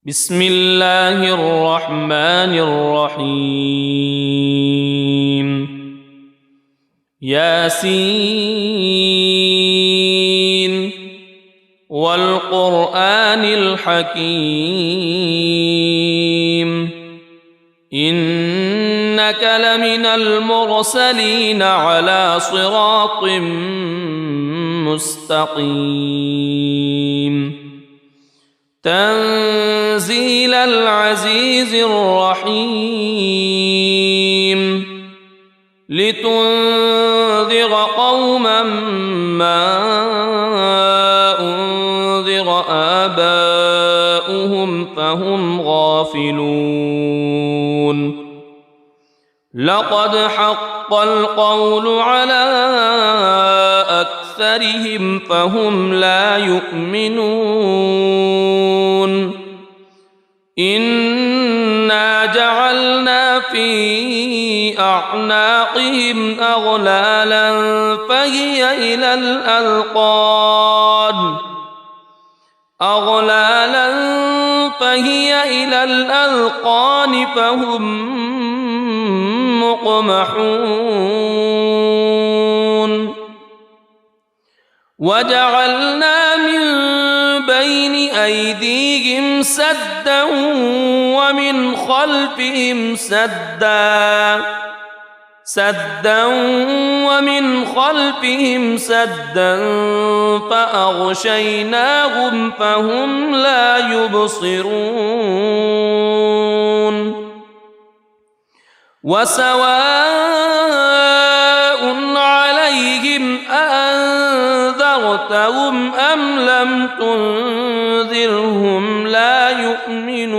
بسم الله الرحمن الرحيم ياسين والقرآن الحكيم إنك لمن المرسلين على صراط مستقيم تنزيل العزيز الرحيم لتنذر قوما ما أنذر آباؤهم فهم غافلون لقد حق القول على أكثرهم فهم لا يؤمنون إنا جعلنا في أعناقهم أغلالا فهي إلى الأذقان فهم مقمحون وجعلنا من بين أيديهم سدا ومن خلفهم سدا فأغشيناهم فهم لا يبصرون وسواء عليهم أأنذرتهم أم لم تنذرهم لا يؤمنون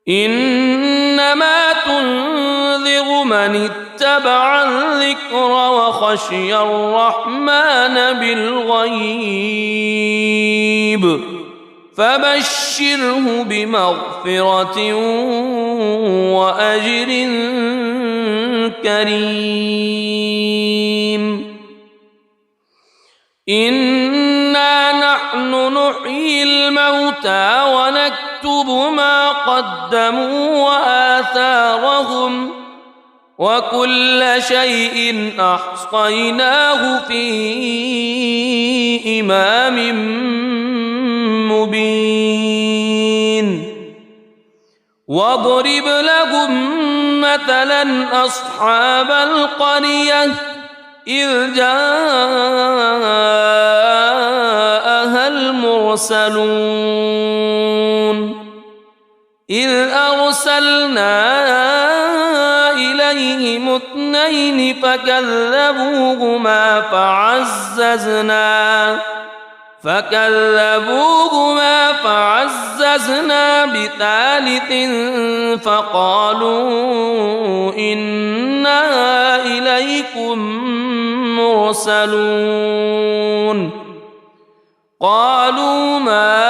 إنما تنذر من اتبع الذكر وخشي الرحمن بالغيب فبشره بمغفرة وأجر كريم إنا نحن نحيي الموتى ونكتب ما قدموا وآثارهم وكل شيء أحصيناه في إمام مبين واضرب لهم مثلا أصحاب القرية إذ جاءها المرسلون إذ أرسلنا إليهم اثنين فكذبوهما فعززنا بثالث فقالوا إنا إليكم مرسلون قالوا ما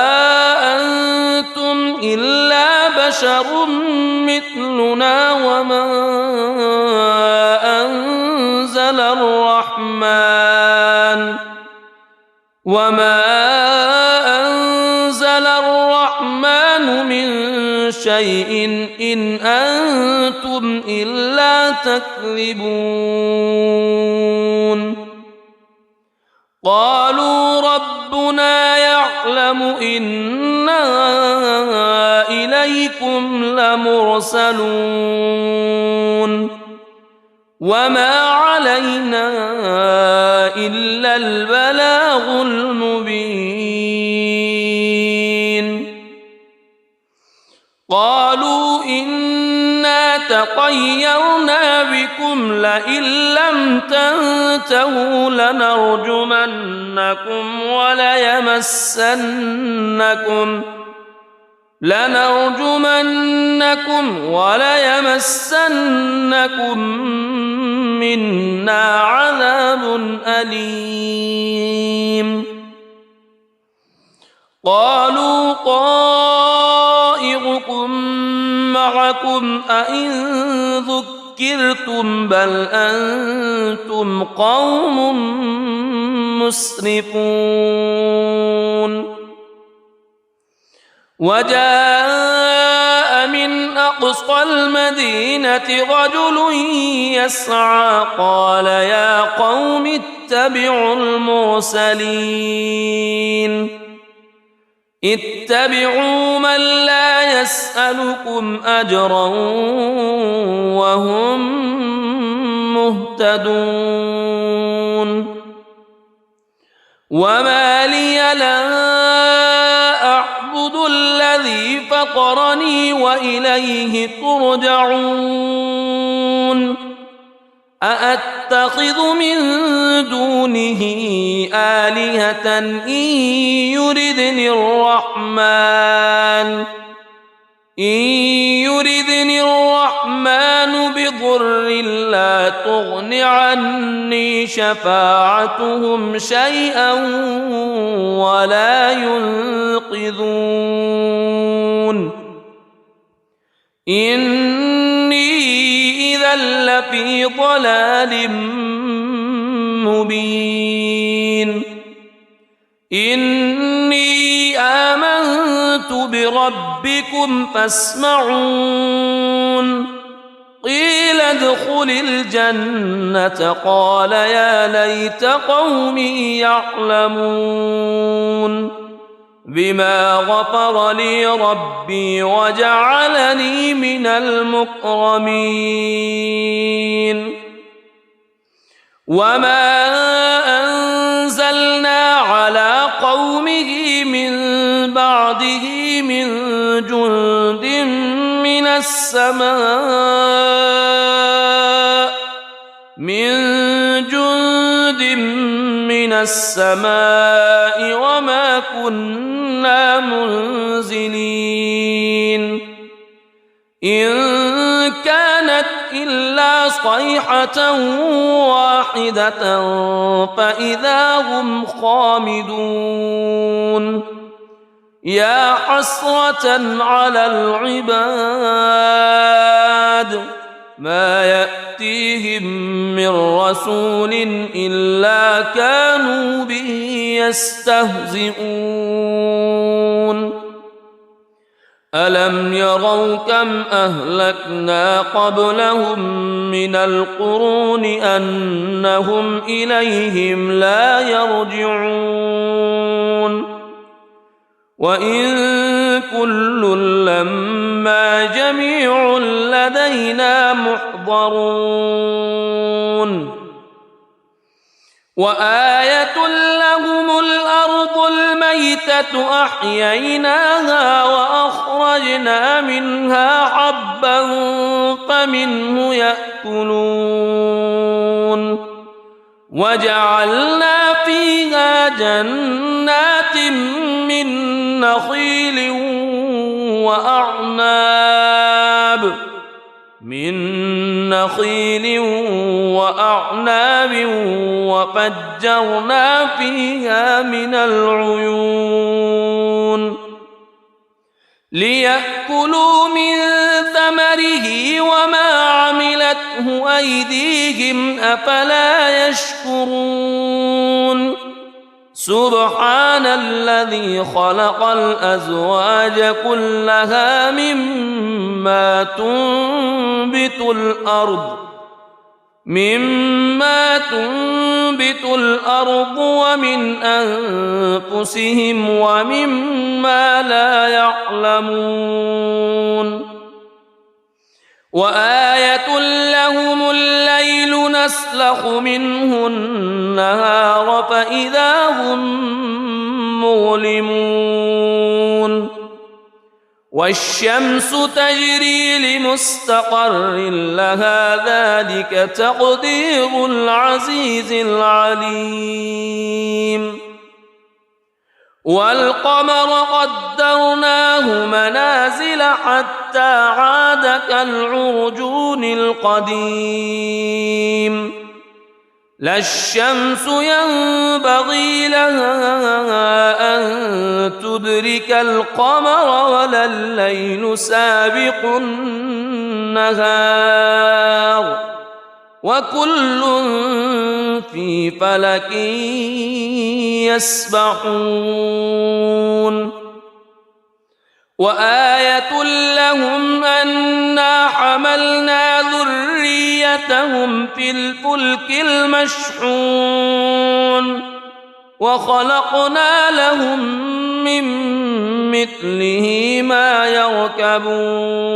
أنتم إلا بشر مثلنا وما أنزل الرحمن من شيء إن أنتم إلا تكذبون قالوا ربنا يعلم إنا إليكم لمرسلون وما علينا إلا البلاغ المبين قالوا إنا تطيرنا بكم لئن لم تنتهوا لنرجمنكم وليمسنكم منا عذاب أليم قالوا طائركم معكم أئن ذكرتم بل أنتم قوم مسرفون وجاء من أقصى المدينة رجل يسعى قال يا قوم اتبعوا المرسلين اتبعوا من لا يسألكم أجرا وهم مهتدون وما لي لا أعبد الذي فطرني وإليه ترجعون أأتخذ من دونه آلهة إن يردني الرحمن بضر لا تغن عني شفاعتهم شيئا ولا ينقذون إني إذا لفي ضلال مبين إني آمنت بربكم فاسمعون قيل ادخل الجنة قال يا ليت قومي يعلمون بما غفر لي ربي وجعلني من المكرمين وما أنزلنا على قومه من بعده من جند من السماء وما كنا منزلين إن كانت إلا صيحة واحدة فإذا هم خامدون يا حسرة على العباد ما يأتيهم من رسول إلا كانوا به يستهزئون ألم يروا كم أهلكنا قبلهم من القرون أنهم إليهم لا يرجعون وإن كل لما جميع لدينا محضرون وآية لهم الأرض الميتة أحييناها وأخرجنا منها حبا فمنه يأكلون وجعلنا فيها جنات من نخيل وأعناب وفجرنا فيها من العيون ليأكلوا من ثمره وما عملته أيديهم أفلا يشكرون سبحان الذي خلق الأزواج كلها مما تنبت الأرض ومن أنفسهم ومما لا يعلمون وآية لهم الليل نسلخ منه النهار فإذا هم مظلمون والشمس تجري لمستقر لها ذلك تقدير العزيز العليم والقمر قدرناه منازل حتى عاد كالعرجون القديم لا الشمس ينبغي لها أن تدرك القمر ولا الليل سابق النهار وكل في فلك يسبحون وآية لهم أنا حملنا ذريتهم في الفلك المشحون وخلقنا لهم من مثله ما يركبون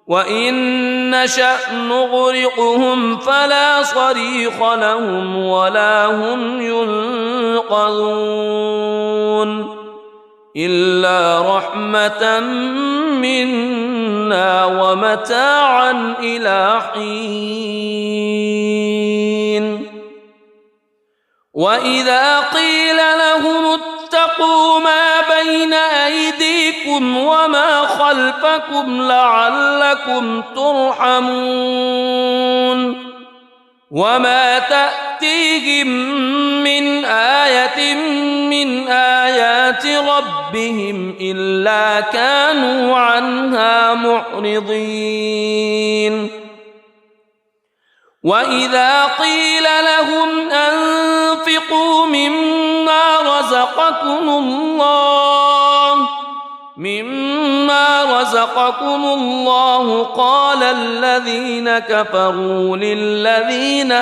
وإن نشأ نغرقهم فلا صريخ لهم ولا هم ينقذون إلا رحمة منا ومتاعا إلى حين وإذا قيل لهم اتقوا ما بين أيديكم وما خلفكم لعلكم ترحمون وما تأتيهم من آية من آيات ربهم إلا كانوا عنها معرضين وإذا قيل لهم أنفقوا مما رزقكم الله قال الذين كفروا للذين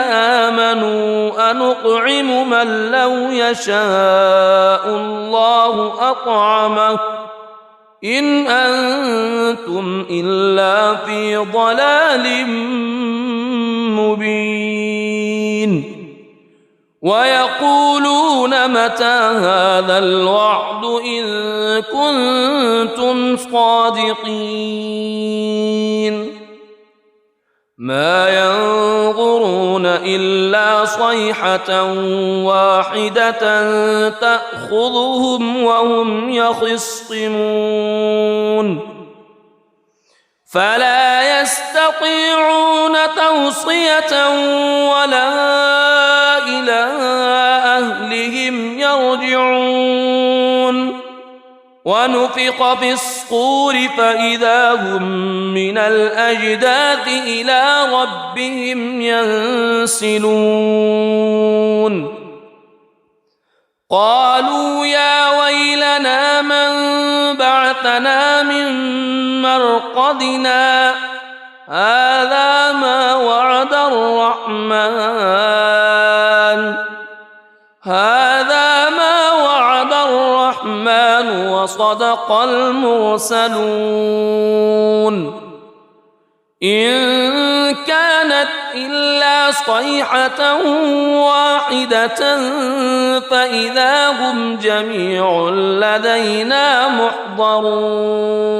آمنوا أنطعم من لو يشاء الله أطعمه إن أنتم إلا في ضلال مبين ويقولون متى هذا الوعد إن كنتم صادقين ما ينظرون إلا صيحة واحدة تأخذهم وهم يخصمون فلا يستطيعون توصية ولا إلى أهلهم يرجعون ونفخ في الصور فإذا هم من الأجداث إلى ربهم ينسلون قالوا يا ويلنا من بعثنا من مرقدنا هذا ما وعد الرحمن وصدق المرسلون إن كانت إلا صيحة واحدة فإذا هم جميع لدينا محضرون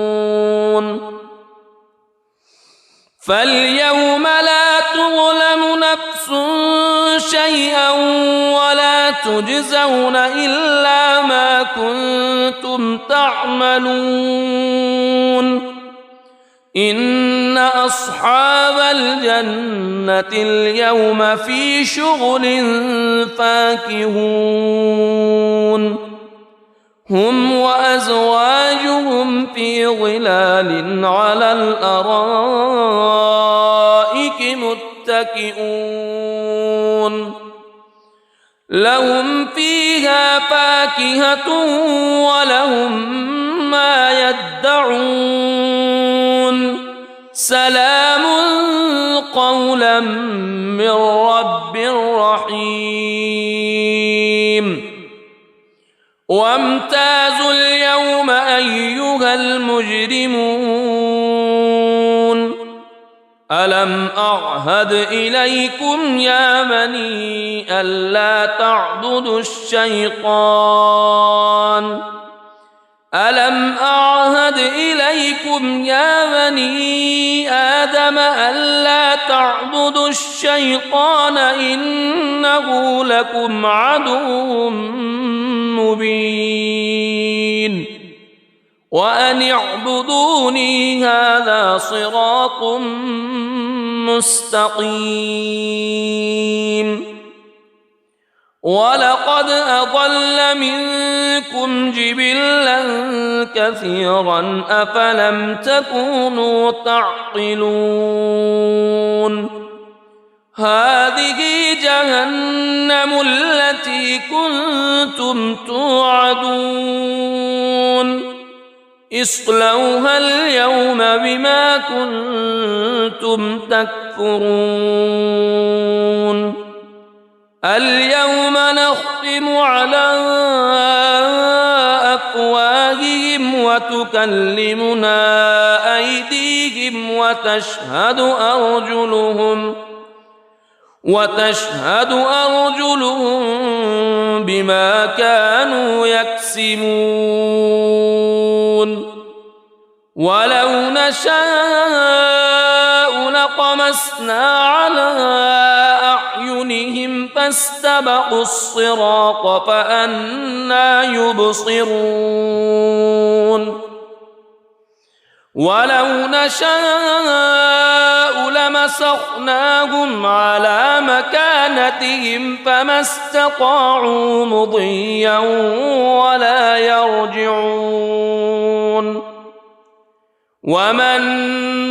فاليوم لا تظلم نفس شيئا ولا تجزون إلا ما كنتم تعملون إن أصحاب الجنة اليوم في شغل فاكهون هم وأزواجهم في ظلال على الأرائك متكئون لهم فيها فاكهة ولهم ما يدعون سلام قولا من رب رحيم وامتازوا اليوم أيها المجرمون ألم أعهد إليكم يا بني ألا تعبدوا الشيطان ألم أعهد إليكم يا بني آدم ألا تعبدوا الشيطان إنه لكم عدو مبين وأن اعبدوني هذا صراط مستقيم ولقد أضل منكم جبلا كثيرا أفلم تكونوا تعقلون هذه جهنم التي كنتم توعدون اصلوها اليوم بما كنتم تكفرون اليوم نختم على أفواههم وتكلمنا أيديهم وتشهد أرجلهم بما كانوا يكسبون ولو نشاء لطمسنا على أعينهم فاستبقوا الصراط فأنى يبصرون ولو نشاء لمسخناهم على مكانتهم فما استطاعوا مضيا ولا يرجعون ومن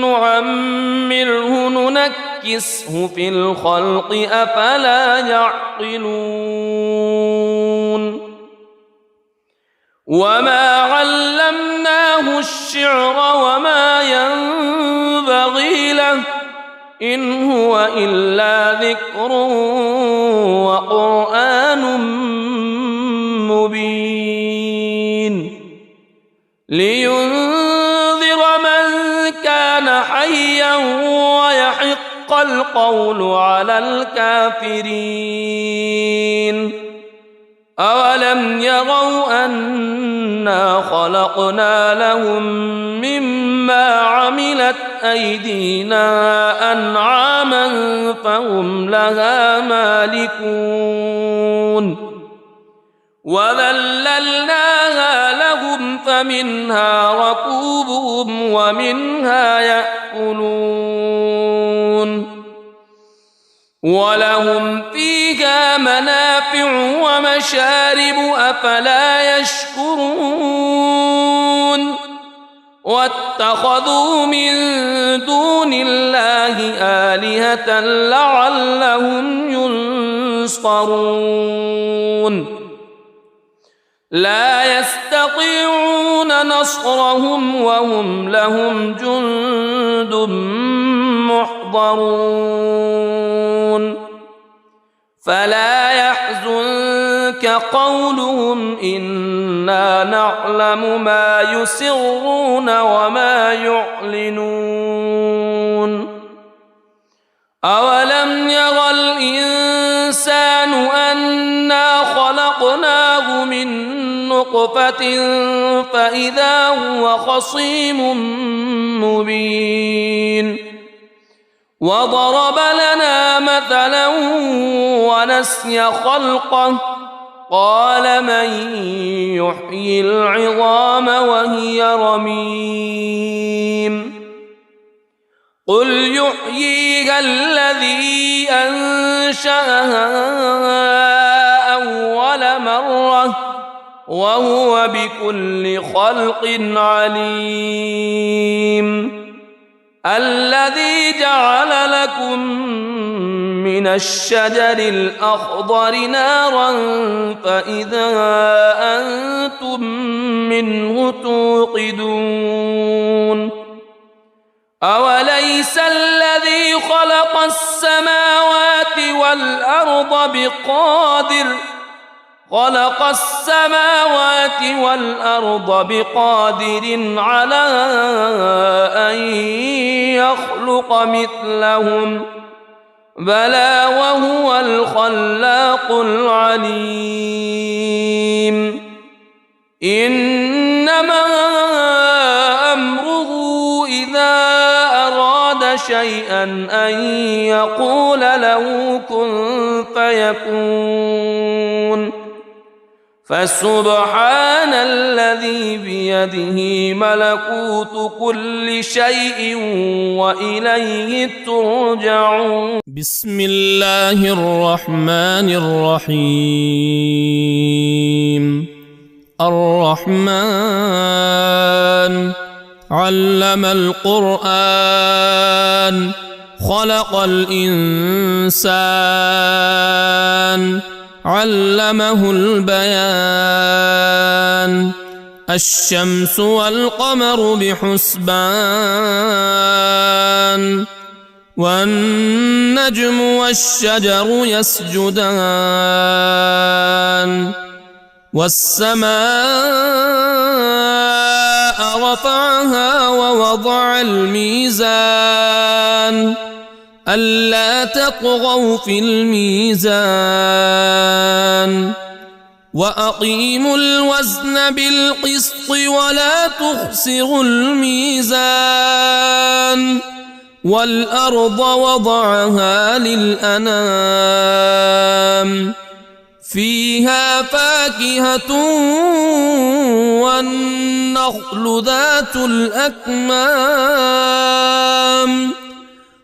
نعمره ننكسه في الخلق أفلا يعقلون وما علمناه الشعر وما ينبغي له إن هو إلا ذكر وقرآن مبين لينذر من كان حيا ويحق القول على الكافرين أولم يروا أنا خلقنا لهم مما عملت أيدينا أنعاما فهم لها مالكون وذللناها لهم فمنها ركوبهم ومنها يأكلون ولهم فيها منافع ومشارب أفلا يشكرون واتخذوا من دون الله آلهة لعلهم ينصرون لا يستطيعون نصرهم وهم لهم جند محضرون فلا يحزنك قولهم إنا نعلم ما يسرون وما يعلنون أولم ير الإنسان أنا خلقناه من نطفة فإذا هو خصيم مبين وضرب لنا مثلا ونسي خلقه قال من يحيي العظام وهي رميم قل يحييها الذي أنشأها أول مرة وهو بكل خلق عليم الذي جعل لكم من الشجر الأخضر نارا فإذا أنتم منه توقدون أوليس الذي خلق السماوات والأرض بقادر على أن يخلق مثلهم بلى وهو الخلاق العليم إنما أمره إذا أراد شيئا أن يقول له كن فيكون فسبحان الذي بيده ملكوت كل شيء وإليه ترجعون بسم الله الرحمن الرحيم الرحمن علم القرآن خلق الإنسان علمه البيان الشمس والقمر بحسبان والنجم والشجر يسجدان والسماء رفعها ووضع الميزان ألا تطغوا في الميزان وأقيموا الوزن بالقسط ولا تخسروا الميزان والأرض وضعها للأنام فيها فاكهة والنخل ذات الأكمام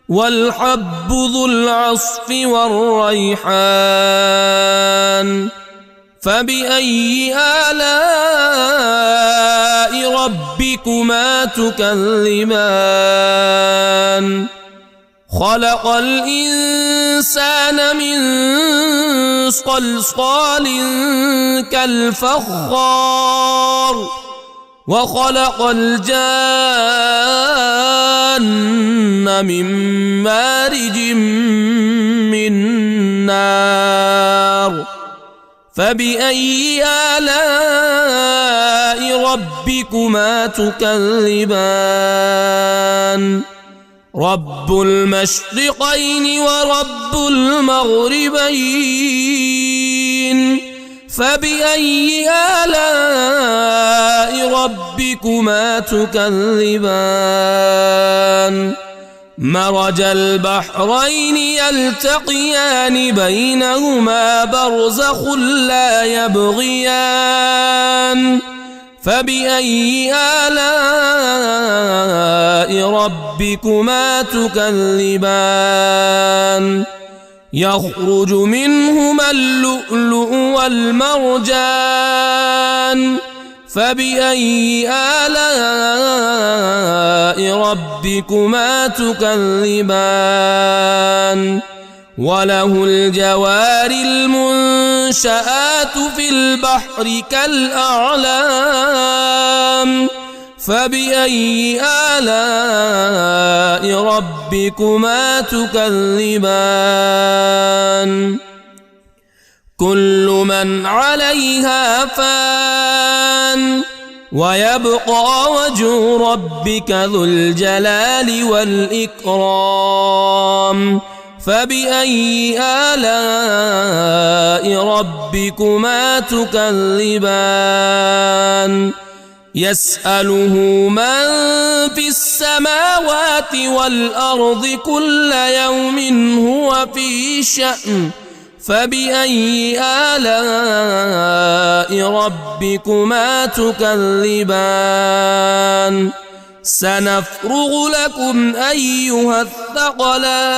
والحب ذو العصف والريحان فبأي آلاء ربكما تكذبان خلق الإنسان من صلصال كالفخار وخلق الجان من مارج من نار فبأي آلاء ربكما تكذبان رب المشرقين ورب المغربين فبأي آلاء ربكما تكذبان مرج البحرين يلتقيان بينهما برزخ لا يبغيان فبأي آلاء ربكما تكذبان يخرج منهما اللؤلؤ والمرجان فبأي آلاء ربكما تكذبان وله الجوار المنشآت في البحر كالأعلام فبأي آلاء ربكما تكذبان كل من عليها فان ويبقى وجه ربك ذو الجلال والإكرام فبأي آلاء ربكما تكذبان يسأله من في السماوات والأرض كل يوم هو في شأن فبأي آلاء ربكما تكذبان سنفرغ لكم أيها الثقلان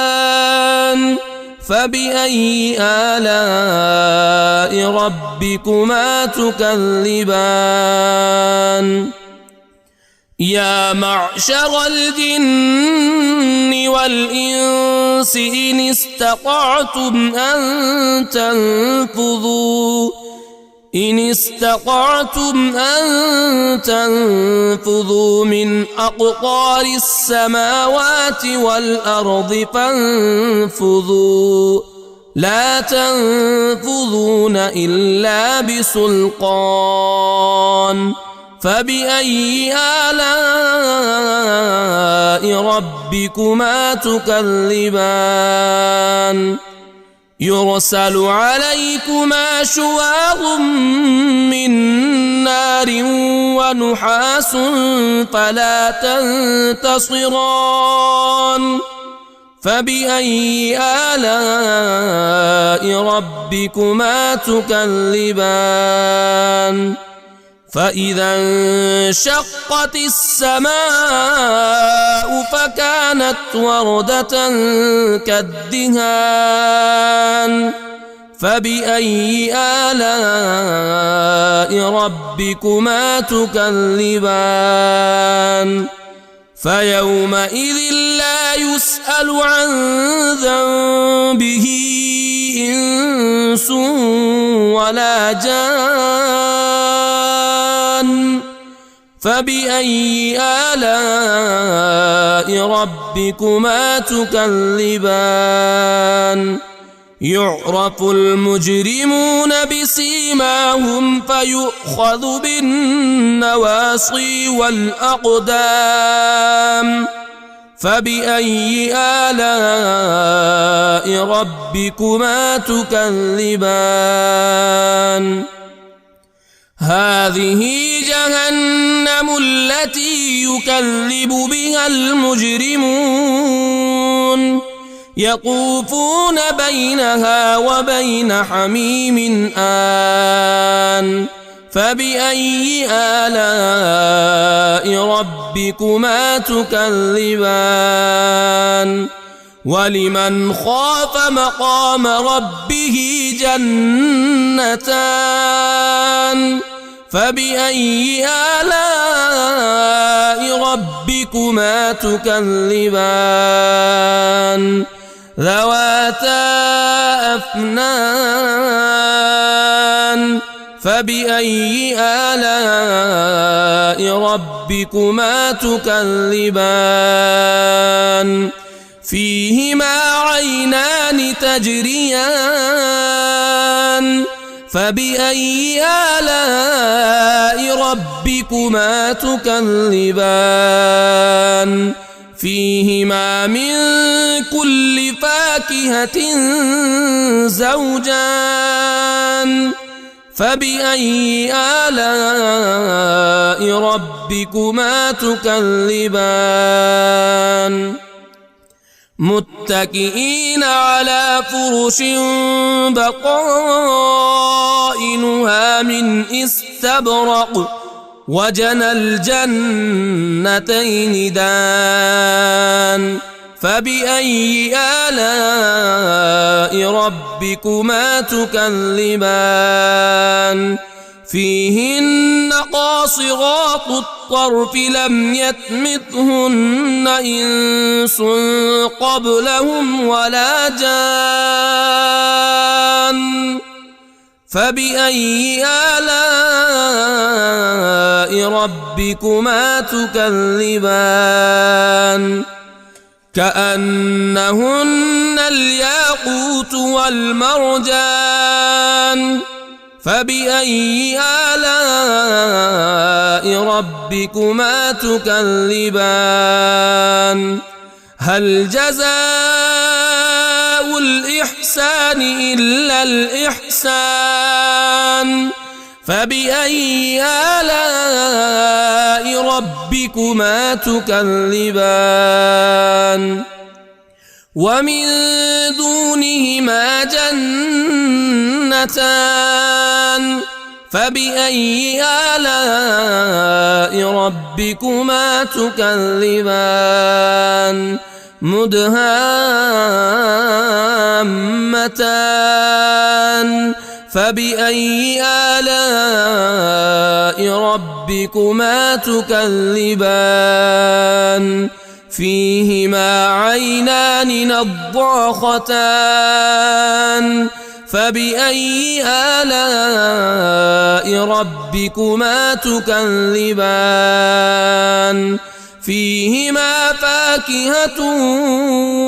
فبأي آلاء ربكما تكذبان يا معشر الجن والإنس إن استطعتم أن تنفذوا من أقطار السماوات والأرض فانفذوا لا تنفذون إلا بسلطان فبأي آلاء ربكما تكذبان يرسل عليكما شواظ من نار ونحاس فلا تنتصران فبأي آلاء ربكما تكذبان فإذا انشقت السماء فكانت وردة كالدهان فبأي آلاء ربكما تكذبان فيومئذ لا يسأل عن ذنبه إنس ولا جان فبأي آلاء ربكما تكذبان يعرف المجرمون بسيماهم فيؤخذ بالنواصي والأقدام فبأي آلاء ربكما تكذبان هذه جهنم التي يكذب بها المجرمون يطوفون بينها وبين حميم آن فبأي آلاء ربكما تكذبان ولمن خاف مقام ربه جنتان فبأي آلاء ربكما تكذبان ذواتا أفنان فبأي آلاء ربكما تكذبان فيهما عينان تجريان فبأي آلاء ربكما تكذبان فيهما من كل فاكهة زوجان فبأي آلاء ربكما تكذبان متكئين على فرش بطائنها من استبرق وجنى الجنتين دان فبأي آلاء ربكما تكذبان فيهن قاصرات الطرف لم يطمثهن إنس قبلهم ولا جان فبأي آلاء ربكما تكذبان كأنهن الياقوت والمرجان فبأي آلاء ربكما تكذبان هل جزاء الإحسان إلا الإحسان فبأي آلاء ربكما تكذبان ومن دونهما جنتان فبأي آلاء ربكما تكذبان مدهامتان فبأي آلاء ربكما تكذبان فيهما عينان نضاختان فبأي آلاء ربكما تكذبان فيهما فاكهة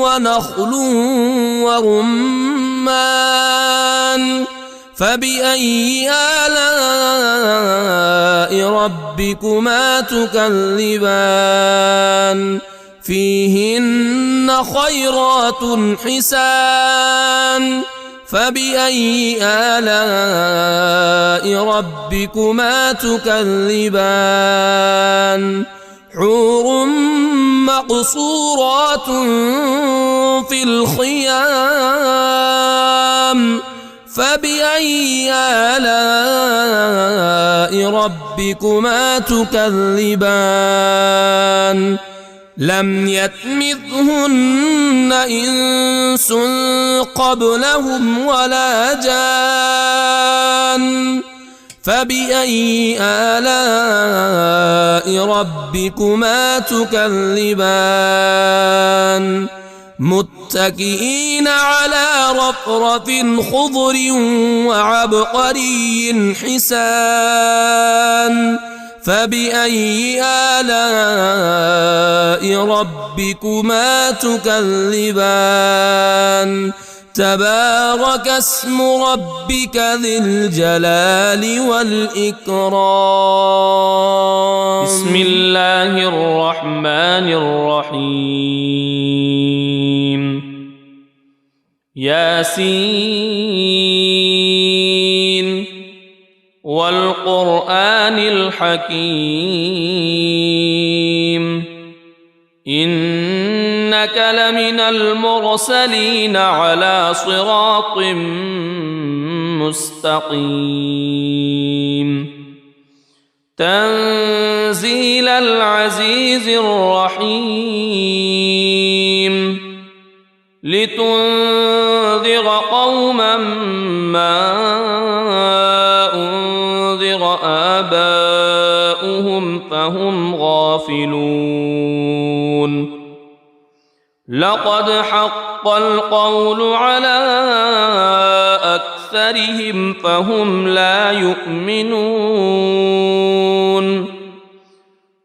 ونخل ورمان فبأي آلاء ربكما تكذبان فيهن خيرات حسان فبأي آلاء ربكما تكذبان حور مقصورات في الخيام فبأي آلاء ربكما تكذبان لم يطمثهن إنس قبلهم ولا جان فبأي آلاء ربكما تكذبان متكئين على رفرف خضر وعبقري حسان فبأي آلاء ربكما تكذبان تبارك اسم ربك ذي الجلال والإكرام. بسم الله الرحمن الرحيم. ياسين والقرآن الحكيم إنك لمن المرسلين على صراط مستقيم تنزيل العزيز الرحيم لتنذر قوما ما أنذر آباؤهم فهم غافلون لقد حق القول على أكثرهم فهم لا يؤمنون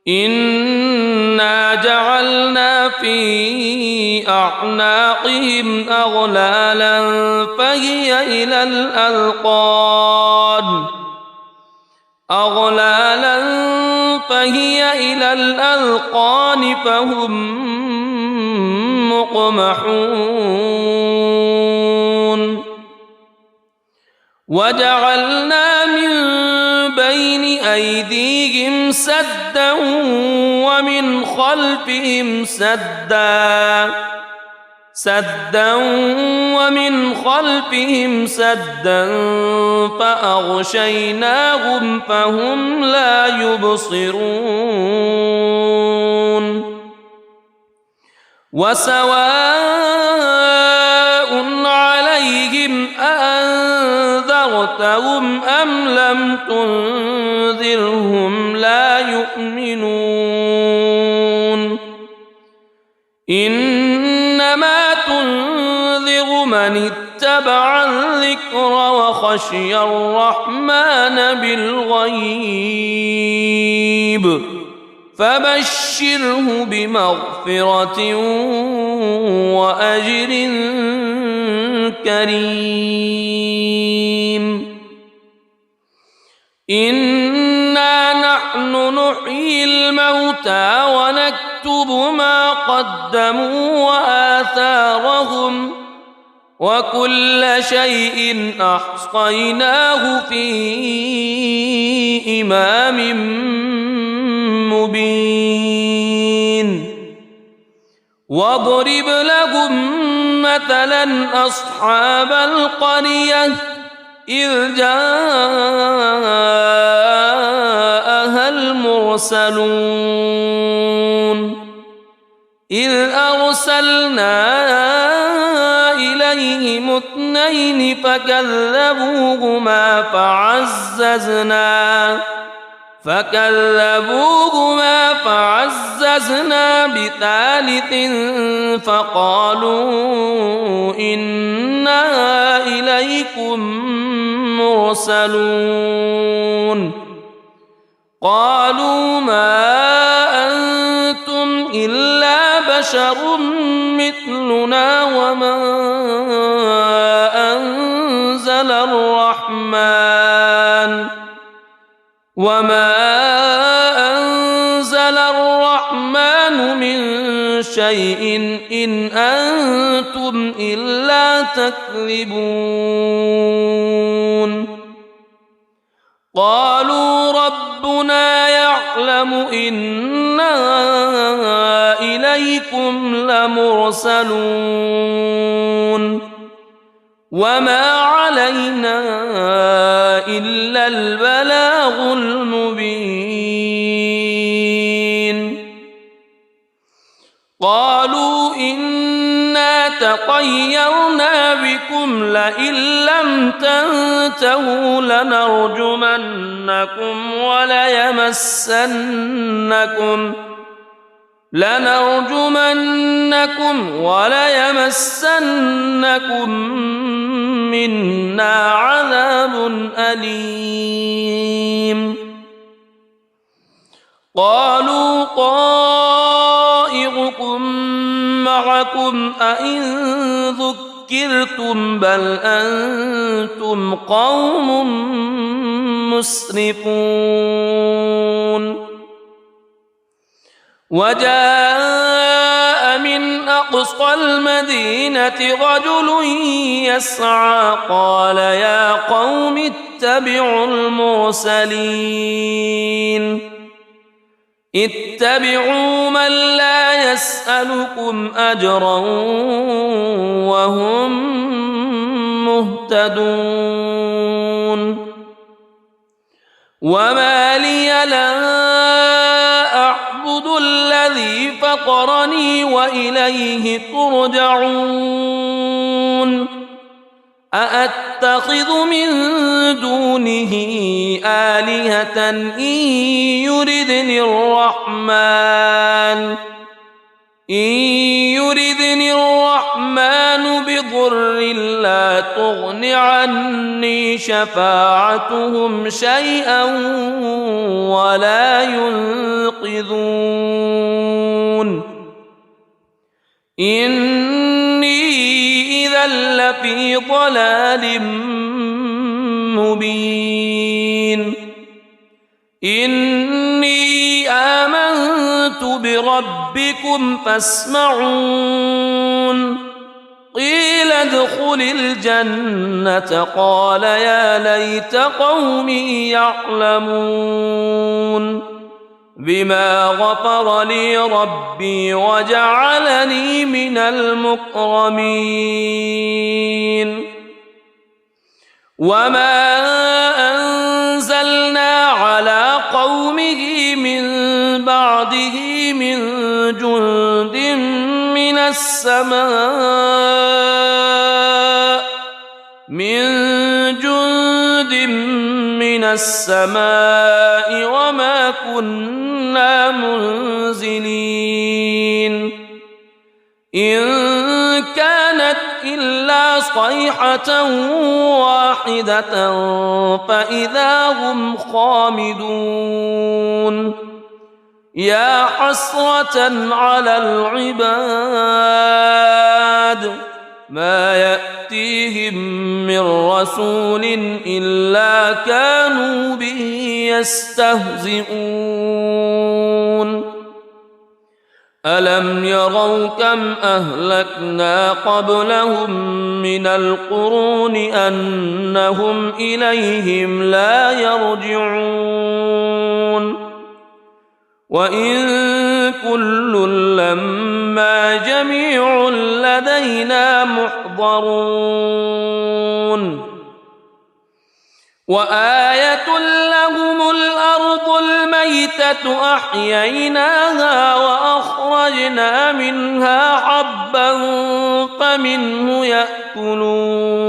إنا جعلنا في أعناقهم أغلالا فهي إلى الأذقان فهم مقمحون وجعلنا من بين أيديهم سدا ومن خلفهم سدا فأغشيناهم فهم لا يبصرون وسواء عليهم أأنذرتهم أم لم تنذرهم لا يؤمنون إنما تنذر من اتبع الذكر وخشي الرحمن بالغيب فبشره بمغفرة وأجر كريم إنا نحن نحيي الموتى ونكتب ما قدموا وآثارهم وكل شيء أحصيناه في إمام مبين واضرب لهم مثلا أصحاب القرية إذ جاءها المرسلون إذ أرسلنا إليهم اثنين فكذبوهما فعززنا بثالث فقالوا إنا إليكم مرسلون قالوا ما أنتم إلا بشر مثلنا وما أنزل الرحمن من شيء إن أنتم إلا تكذبون قالوا ربنا يعلم إنا إليكم لمرسلون وما علينا إلا البلاغ المبين قالوا إنا تطيرنا بكم لئن لم تنتهوا لنرجمنكم وليمسنكم منا عذاب أليم قالوا طائركم معكم أئن ذكرتم بل أنتم قوم مسرفون وجاء من أقصى المدينة رجل يسعى قال يا قوم اتبعوا المرسلين اتبعوا من لا يسألكم أجرا وهم مهتدون وما لي لا أعبد الذي فطرني وإليه ترجعون أأتخذ من دونه آلهة إن يردني الرحمن بضر لا تغن عني شفاعتهم شيئا ولا ينقذون إني إذا لفي ضلال مبين إني آمنت بربكم فاسمعون قيل ادخل الجنة قال يا ليت قومي يعلمون بما غفر لي ربي وجعلني من المكرمين وما أنزلنا على قومه من بعده من جند من السماء وما كنا منزلين إن كانت إلا صيحة واحدة فإذا هم خامدون يا حسرة على العباد ما يأتيهم من رسول إلا كانوا به يستهزئون ألم يروا كم أهلكنا قبلهم من القرون أنهم إليهم لا يرجعون وإن كل لما جميع لدينا محضرون وآية لهم الأرض الميتة أحييناها وأخرجنا منها حبا فمنه يأكلون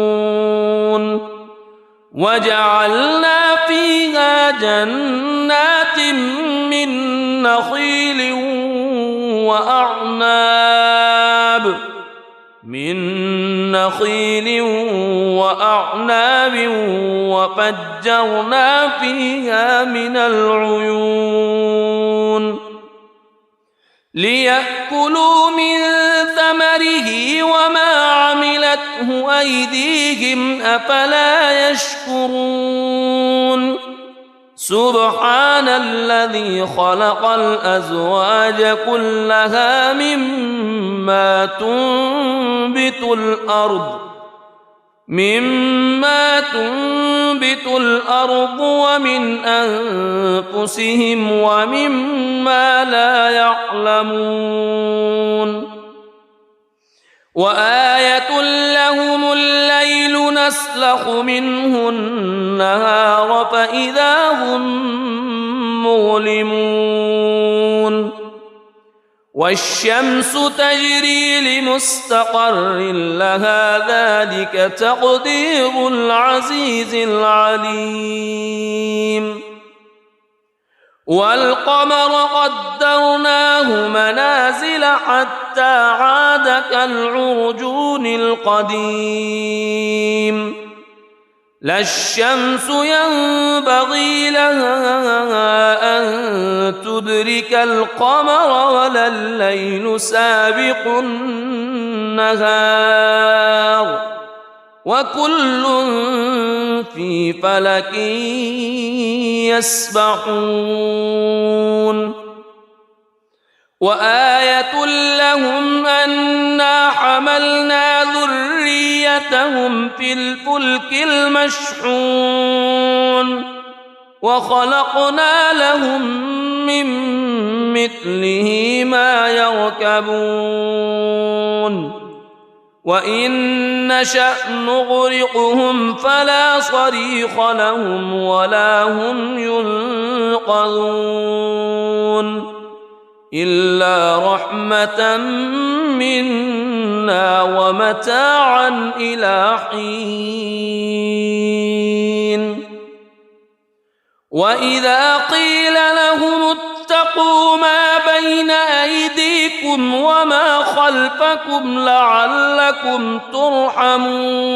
وجعلنا فيها جنات من نخيل وأعناب وفجرنا فيها من العيون ليأكلوا من ثمره وما عملته أيديهم أفلا يشكرون سبحان الذي خلق الأزواج كلها مما تنبت الأرض ومن أنفسهم ومما لا يعلمون وآية لهم الليل نسلخ منه النهار فإذا هم مظلمون والشمس تجري لمستقر لها ذلك تقدير العزيز العليم والقمر قدرناه منازل حتى عاد كالعرجون القديم لا الشمس ينبغي لها أن تدرك القمر ولا الليل سابق النهار وكل في فلك يسبحون وآية لهم أنا حملنا ذريتهم في الفلك المشحون وخلقنا لهم من مثله ما يركبون وإن نشأ نغرقهم فلا صريخ لهم ولا هم ينقذون إلا رحمة منا ومتاعا إلى حين وإذا قيل لهم اتقوا ما بين أيديكم وما خلفكم لعلكم ترحمون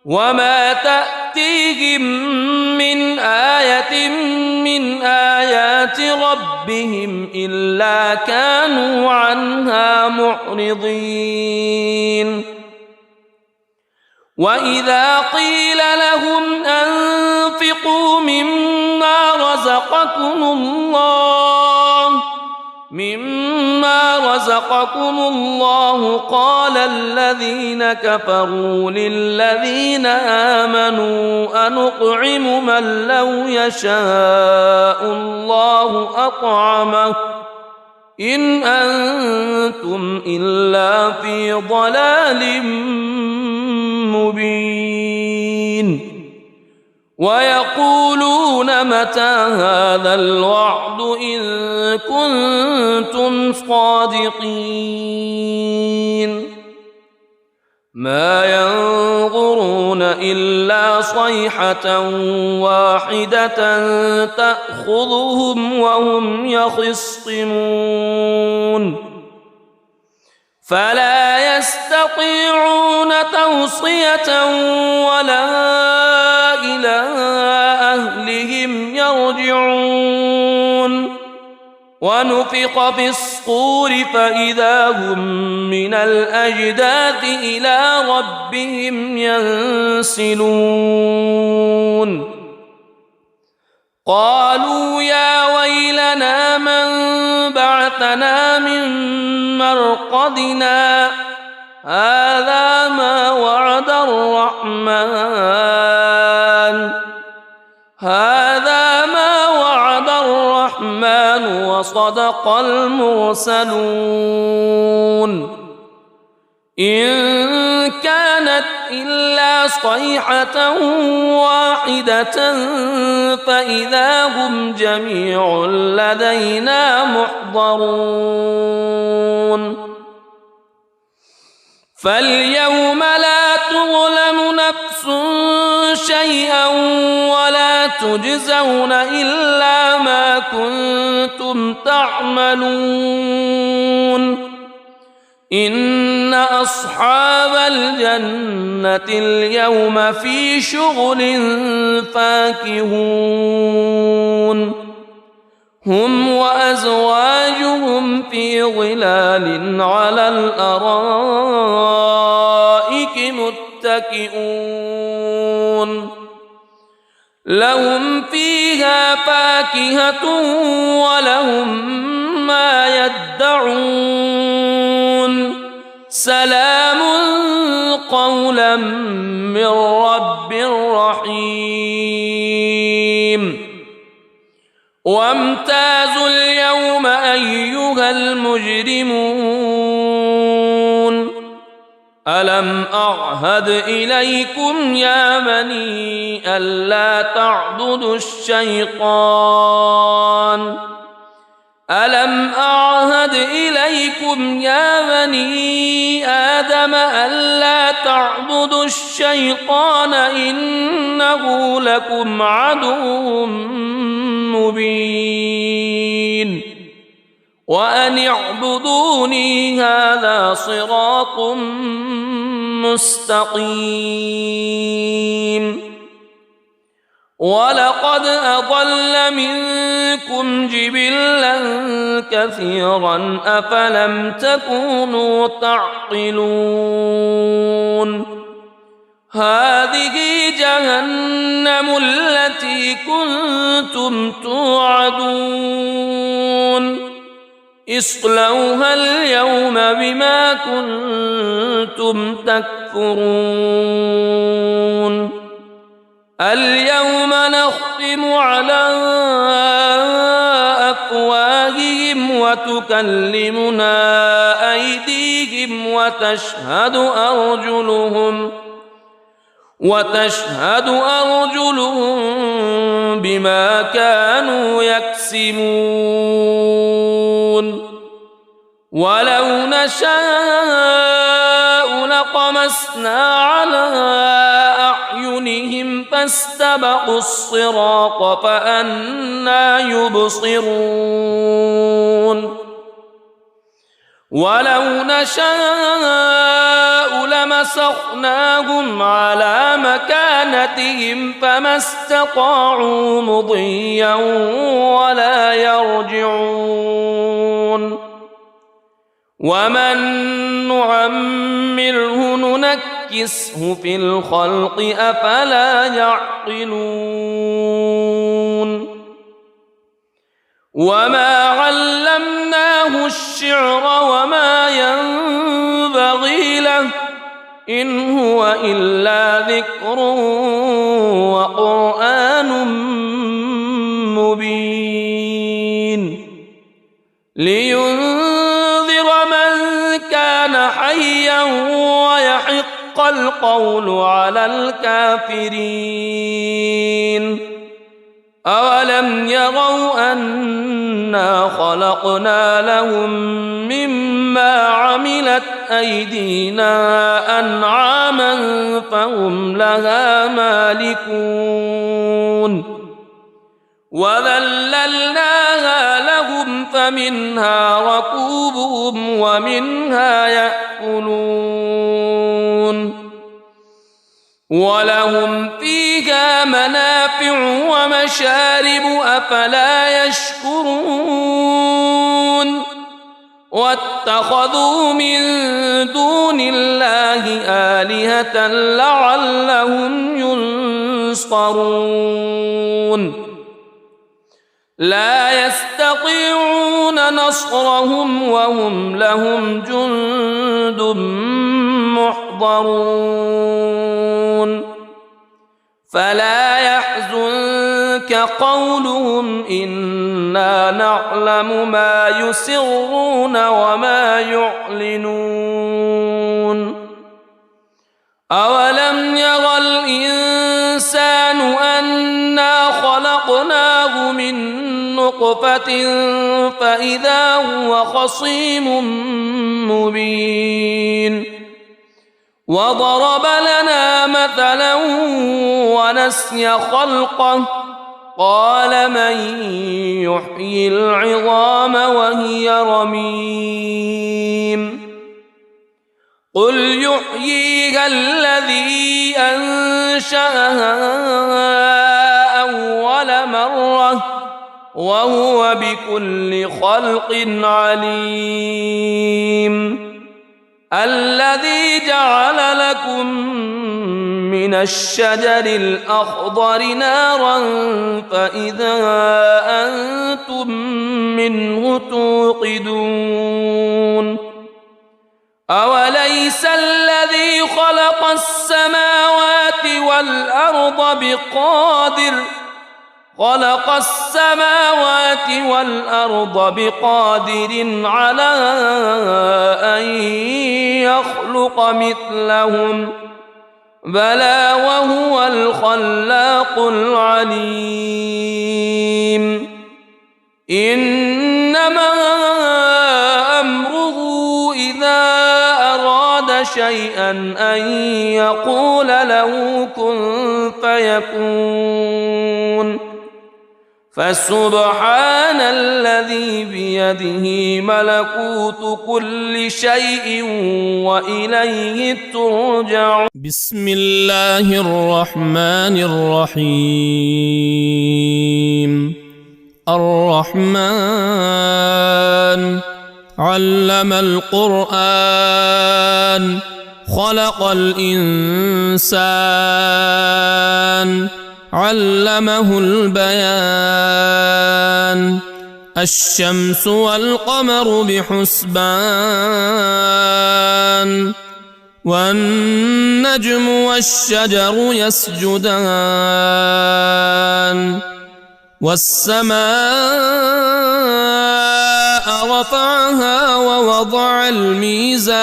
وما تأتيهم من آية من آيات ربهم إلا كانوا عنها معرضين وإذا قيل لهم أنفقوا مما رزقكم الله قال الذين كفروا للذين آمنوا أنطعم من لو يشاء الله أطعمه إن أنتم إلا في ضلال مبين ويقولون متى هذا الوعد إن كنتم صادقين ما ينظرون إلا صيحة واحدة تأخذهم وهم يخصمون فلا يستطيعون توصية ولا إلى أهلهم يرجعون ونفخ في الصور فإذا هم من الأجداث إلى ربهم ينسلون قالوا يا ويلنا من بعثنا من مرقدنا هذا ما وعد الرحمن وصدق المرسلون إن كانت إلا صيحة واحدة فإذا هم جميع لدينا محضرون فاليوم لا تظلم نفس شيئا ولا تجزون إلا ما كنتم تعملون إن أصحاب الجنة اليوم في شغل فاكهون هم وأزواجهم في ظلال على الأرائك متكئون لهم فيها فاكهة ولهم ما يدعون سلام قولا من رب رحيم وامتازوا اليوم أيها المجرمون ألم أعهد إليكم يا بني ألا تعبدوا الشيطان ألم أعهد إليكم يا بني آدم ألا تعبدوا الشيطان إنه لكم عدو مبين وأن اعبدوني هذا صراط مستقيم ولقد أضل منكم جبلا كثيرا أفلم تكونوا تعقلون هذه جهنم التي كنتم توعدون اصلوها اليوم بما كنتم تكفرون اليوم نختم على أفواههم وتكلمنا أيديهم وتشهد أرجلهم بما كانوا يكسبون ولو نشاء لطمسنا على أعينهم فاستبقوا الصراط فأنى يبصرون ولو نشاء لمسخناهم على مكانتهم فما استطاعوا مضيا ولا يرجعون ومن نعمره ننكسه في الخلق أفلا يعقلون وما علمناه الشعر وما ينبغي له إن هو إلا ذكر وقرآن مبين لينذر من كان حيا ويحق القول على الكافرين أولم يروا أنا خلقنا لهم مما عملت أيدينا أنعاما فهم لها مالكون وذللناها لهم فمنها ركوبهم ومنها يأكلون ولهم فيها منافع ومشارب أفلا يشكرون واتخذوا من دون الله آلهة لعلهم ينصرون لا يستطيعون نصرهم وهم لهم جند محضرون فلا يحزنك قولهم إنا نعلم ما يسرون وما يعلنون أولم ير الإنسان أنا خلقناه من نطفة فإذا هو خصيم مبين وضرب لنا مثلا ونسي خلقه قال من يحيي العظام وهي رميم قل يحييها الذي أنشأها أول مرة وهو بكل خلق عليم الذي جعل لكم من الشجر الأخضر نارا فإذا أنتم منه توقدون أوليس الذي خلق السماوات والأرض بقادر على أن يخلق مثلهم بلى وهو الخلاق العليم إنما أمره إذا أراد شيئا أن يقول له كن فيكون فسبحان الذي بيده ملكوت كل شيء وإليه ترجعون. بسم الله الرحمن الرحيم. الرحمن علم القرآن خلق الإنسان علمه البيان. الشمس والقمر بحسبان والنجم والشجر يسجدان. والسماء رفعها ووضع الميزان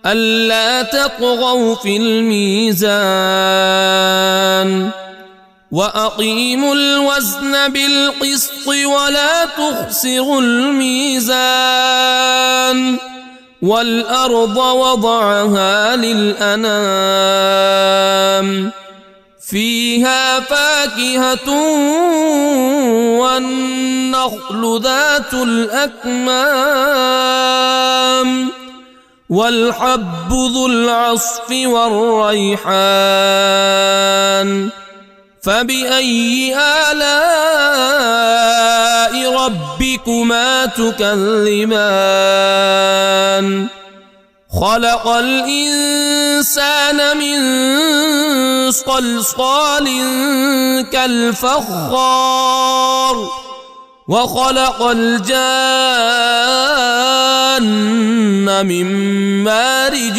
ألا تطغوا في الميزان وأقيموا الوزن بالقسط ولا تخسروا الميزان. والأرض وضعها للأنام فيها فاكهة والنخل ذات الأكمام والحب ذو العصف والريحان. فبأي آلاء ربكما تكذبان. خلق الإنسان من صلصال كالفخار وخلق الجان من مارج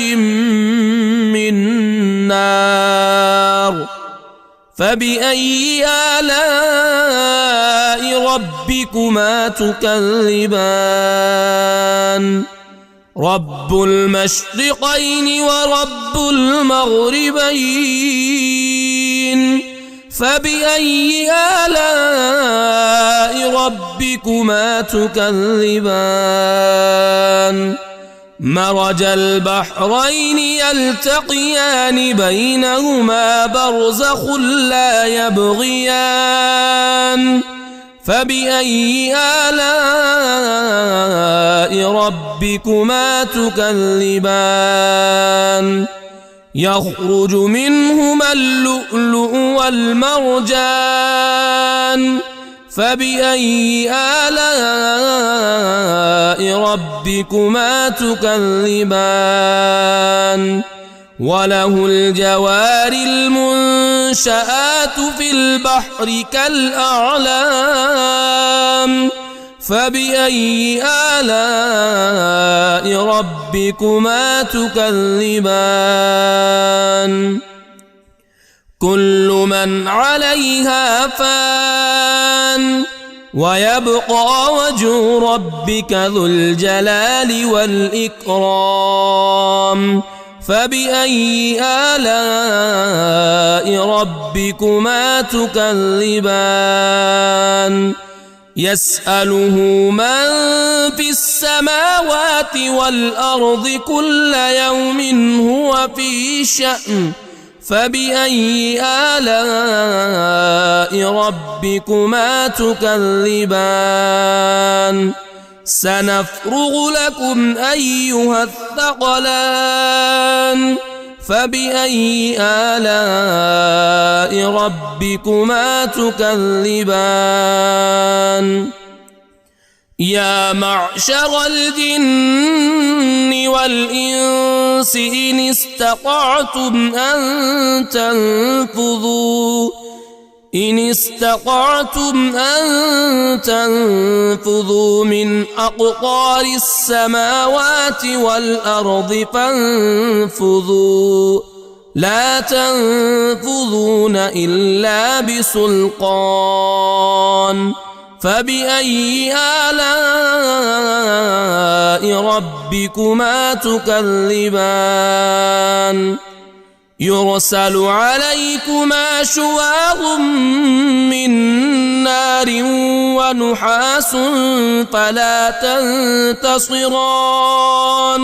من نار. فبأي آلاء ربكما تكذبان. رب المشرقين ورب المغربين. فبأي آلاء ربكما تكذبان. مرج البحرين يلتقيان بينهما برزخ لا يبغيان. فبأي آلاء ربكما تكذبان. يخرج منهما اللؤلؤ والمرجان. فبأي آلاء ربكما تكذبان. وله الجوار المنشآت في البحر كالأعلام. فبأي آلاء ربكما تكذبان. كل من عليها فان ويبقى وجه ربك ذو الجلال والإكرام. فبأي آلاء ربكما تكذبان. يسأله من في السماوات والأرض كل يوم هو في شأن. فبأي آلاء ربكما تكذبان. سنفرغ لكم أيها الثقلان. فبأي آلاء ربكما تكذبان. يا معشر الجن والإنس إن استطعتم أن تنفذوا من أقطار السماوات والأرض فانفذوا لا تنفذون إلا بسلطان. فبأي آلاء ربكما تكذبان. يرسل عليكما شواظ من نار ونحاس فلا تنتصران.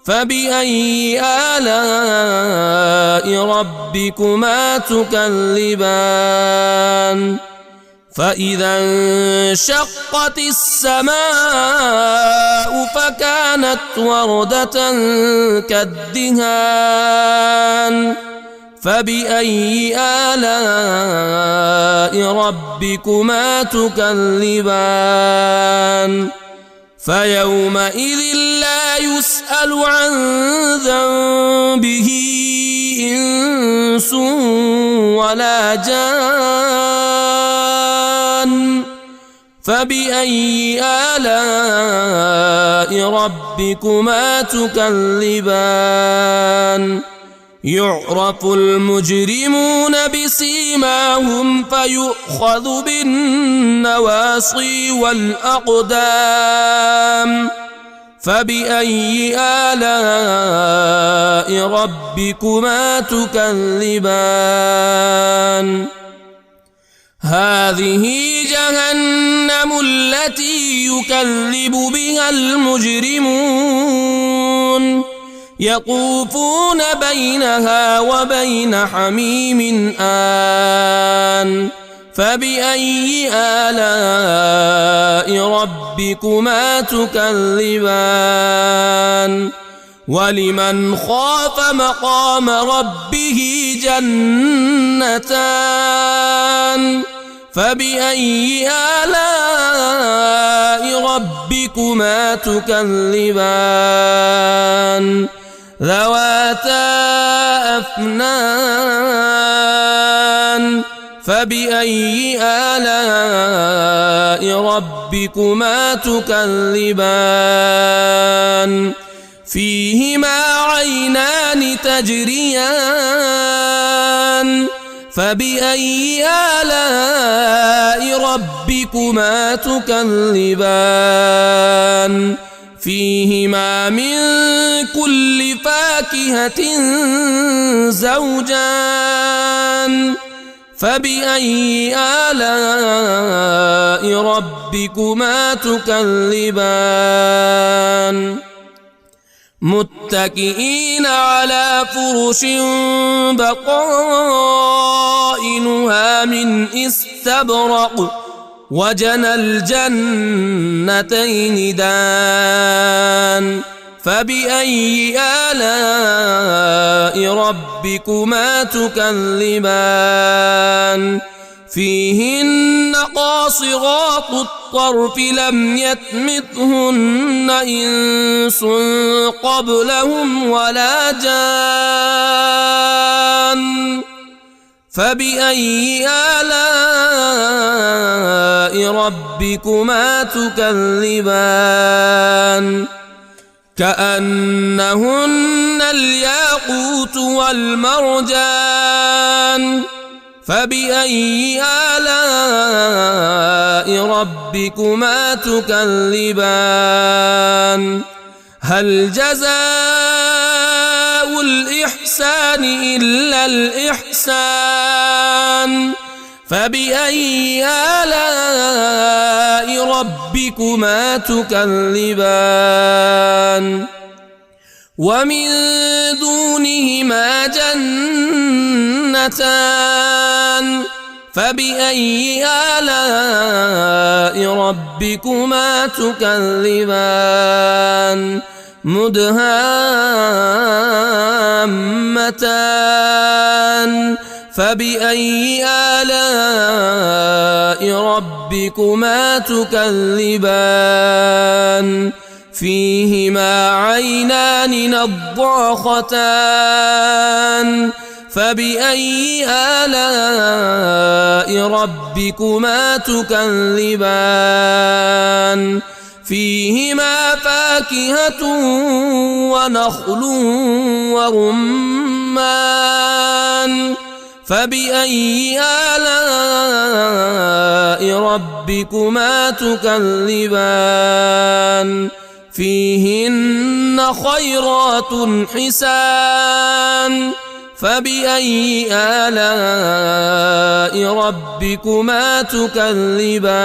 فبأي آلاء ربكما تكذبان فإذا انشقت السماء فكانت وردة كالدهان فبأي آلاء ربكما تكذبان فيومئذ لا يسأل عن ذنبه إنس ولا جان فبأي آلاء ربكما تكذبان يعرف المجرمون بسيماهم فيؤخذ بالنواصي والأقدام فبأي آلاء ربكما تكذبان هذه جهنم التي يكذب بها المجرمون يطوفون بينها وبين حميم آن فبأي آلاء ربكما تكذبان ولمن خاف مقام ربه جنتان فبأي آلاء ربكما تكذبان ذواتا أفنان فبأي آلاء ربكما تكذبان فيهما عينان تجريان فبأي آلاء ربكما تكذبان فيهما من كل فاكهة زوجان فبأي آلاء ربكما تكذبان متكئين على فرش بطائنها من استبرق وجنى الجنتين دان فبأي آلاء ربكما تكذبان فيهن قاصرات الطرف لم يطمثهن إنس قبلهم ولا جان فبأي آلاء ربكما تكذبان كأنهن الياقوت والمرجان فبأي آلاء ربكما تكذبان هل جزاء الإحسان إلا الإحسان فبأي آلاء ربكما تكذبان ومن دونهما جنتان فبأي آلاء ربكما تكذبان مدهامتان فبأي آلاء ربكما تكذبان فيهما عينان نضاختان فبأي آلاء ربكما تكذبان فيهما فاكهة ونخل ورمان فبأي آلاء ربكما تكذبان فيهن خيرات حسان فبأي آلاء ربكما تكذبان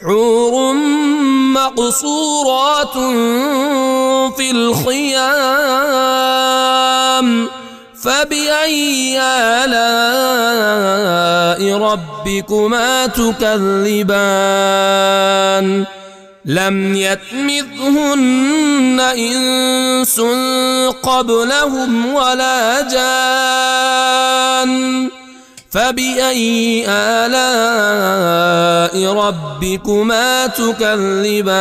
حور مقصورات في الخيام فبأي آلاء ربكما تكذبان لم يطمثهن إنس قبلهم ولا جان فبأي آلاء ربكما تكذبان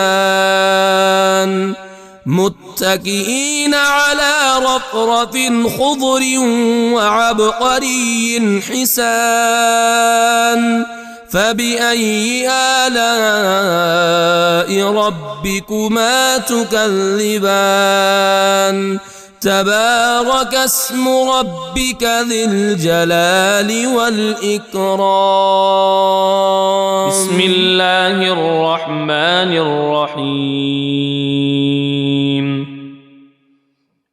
متكئين على رفرف خضر وعبقري حسان فبأي آلاء ربكما تكذبان تبارك اسم ربك ذي الجلال والإكرام بسم الله الرحمن الرحيم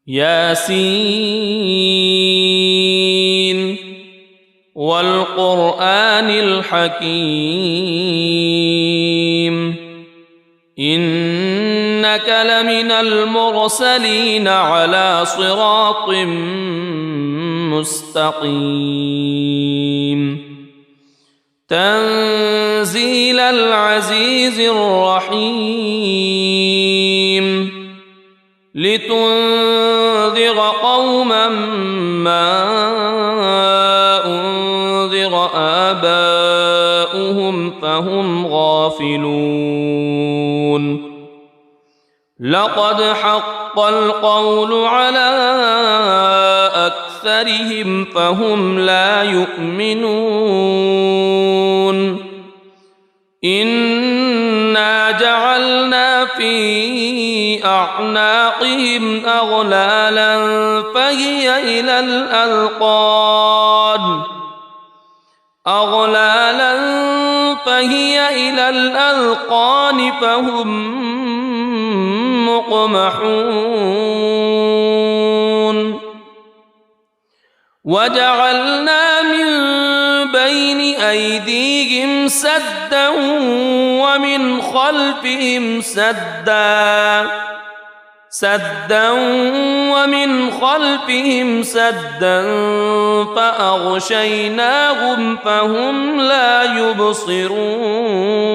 ياسين والقرآن الحكيم إنك لمن المرسلين على صراط مستقيم تنزيل العزيز الرحيم لتنذر قوما ما أنذر آباؤهم فهم غافلون لقد حق القول على أكثرهم فهم لا يؤمنون إنا جعلنا في أعناقهم أغلالا فهي إلى الأذقان فهم مقمحون وجعلنا من بين أيديهم سدا ومن خلفهم سدا فأغشيناهم فهم لا يبصرون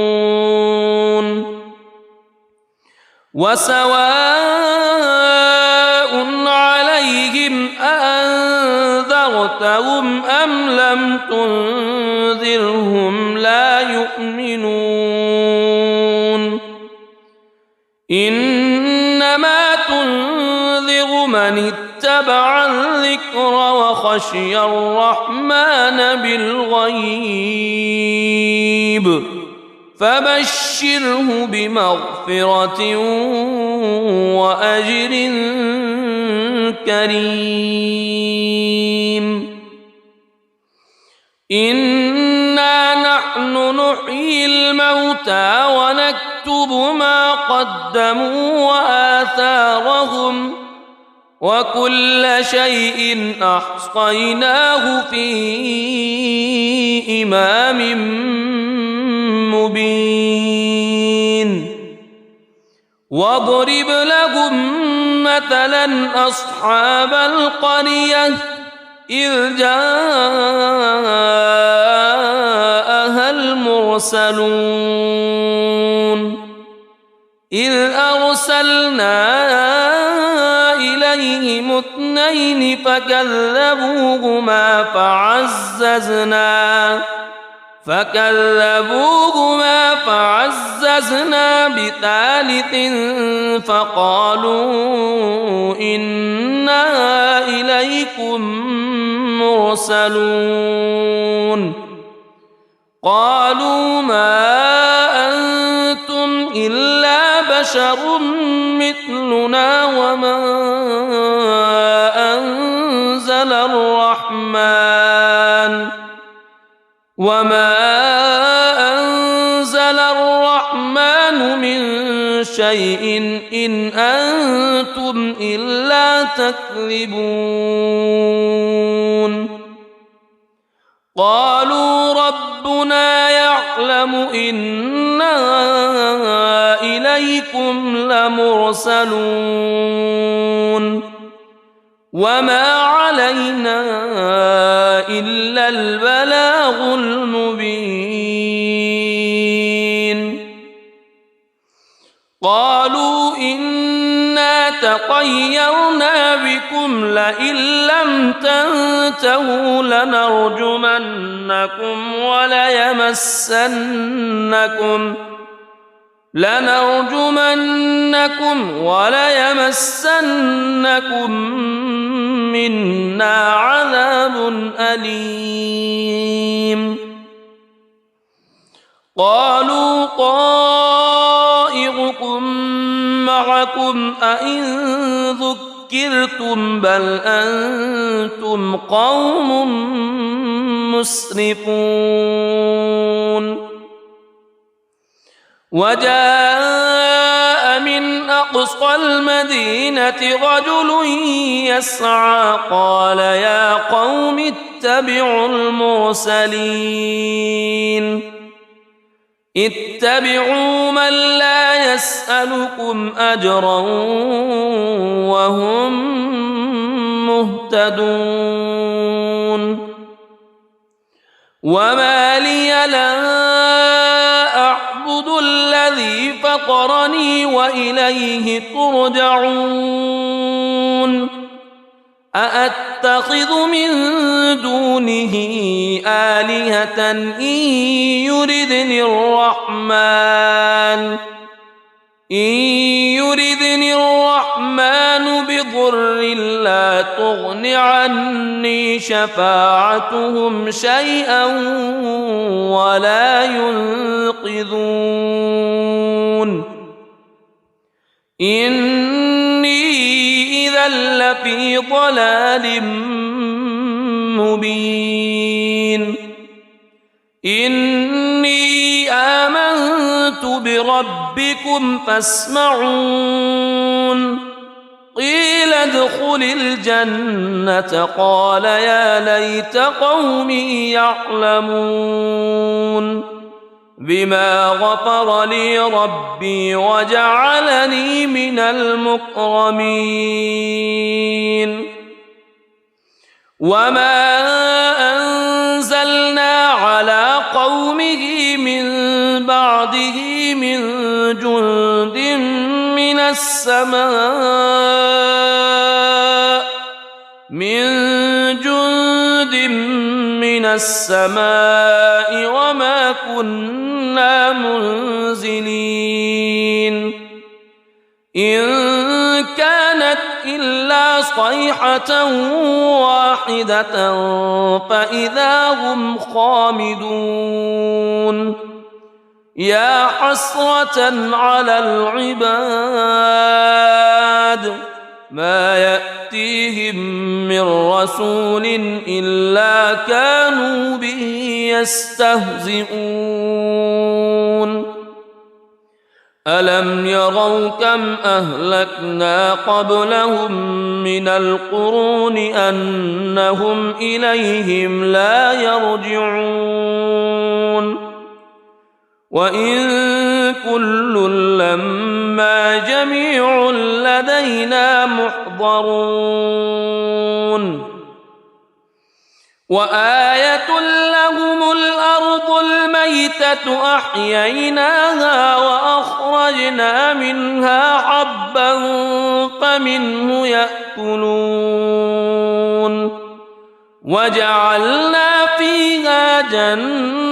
وسواء عليهم أأنذرتهم أم لم تنذرهم لا يؤمنون إنما تنذر من اتبع الذكر وخشي الرحمن بالغيب فبشره بمغفرة وأجر كريم إنا نحن نحيي الموتى ونكتب ما قدموا وآثارهم وكل شيء أحصيناه في إمام مبين واضرب لهم مثلا أصحاب القرية إذ جاءها المرسلون إذ أرسلنا إليهم اثنين فكذبوهما فعززنا بثالث فقالوا إنا إليكم مرسلون قالوا ما أنتم إلا بشر مثلنا وما أنزل الرحمن من شيء إن أنتم إلا تكذبون قالوا رب ربنا يعلم إنا إليكم لمرسلون وما علينا إلا البلاغ المبين قالوا إنا تطيرنا بكم لئن لم تنتهوا لنرجمنكم وليمسنكم منا عذاب أليم قالوا طائركم معكم أئن ذكرتم بل أنتم قوم مسرفون وجاء من أقصى المدينة رجل يسعى قال يا قوم اتبعوا اتبعوا من لا يسألكم أجرا وهم مهتدون وما لي لا أعبد الذي فطرني وإليه ترجعون أأتخذ من دونه آلهة إن يردني الرحمن بضر لا تغن عني شفاعتهم شيئا ولا ينقذون إني إذا لفي ضلال مبين إني آمنت بربكم فاسمعون قيل ادخل الجنة قال يا ليت قومي يعلمون بما غفر لي ربي وجعلني من المكرمين وما أنزلنا على قومه من بعده من جند من السماء وما كنا منزلين إن كانت إلا صيحة واحدة فإذا هم خامدون يا حسرة على العباد ما يأتيهم من رسول إلا كانوا به يستهزئون ألم يروا كم أهلكنا قبلهم من القرون أنهم إليهم لا يرجعون وإن كل لما جميع لدينا محضرون وآية لهم الأرض الميتة أحييناها وأخرجنا منها حبا فمنه يأكلون وجعلنا فيها جنات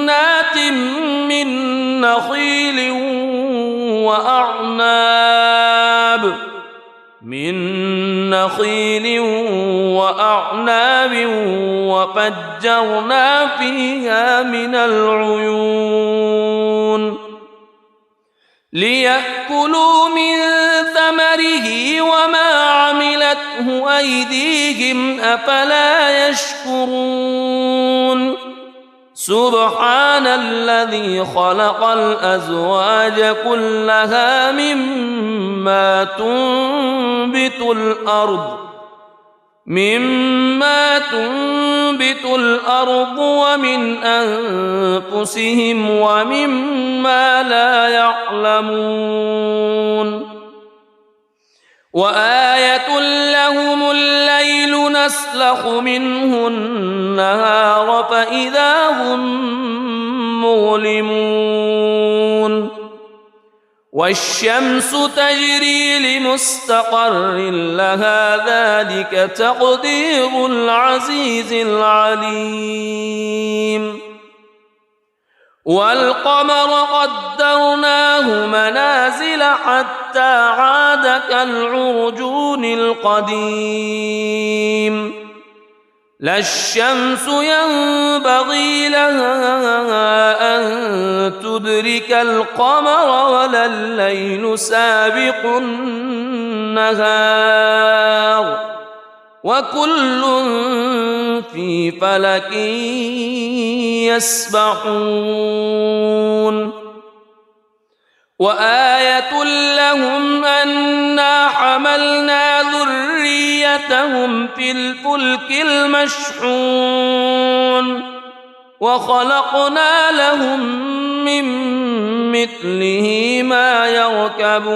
من نخيل وأعناب وفجرنا فيها من العيون ليأكلوا من ثمره وما عملته أيديهم أفلا يشكرون سبحان الذي خلق الأزواج كلها مما تنبت الأرض مما تنبت الأرض ومن أنفسهم ومما لا يعلمون وآية لهم الليل نسلخ منه النهار فإذا هم مظلمون والشمس تجري لمستقر لها ذلك تقدير العزيز العليم والقمر قدرناه منازل حتى عاد كالعرجون القديم لا الشمس ينبغي لها أن تدرك القمر ولا الليل سابق النهار وكل في فلك يسبحون وآية لهم أنا حملنا ذريتهم في الفلك المشحون وخلقنا لهم من مثله ما يركبون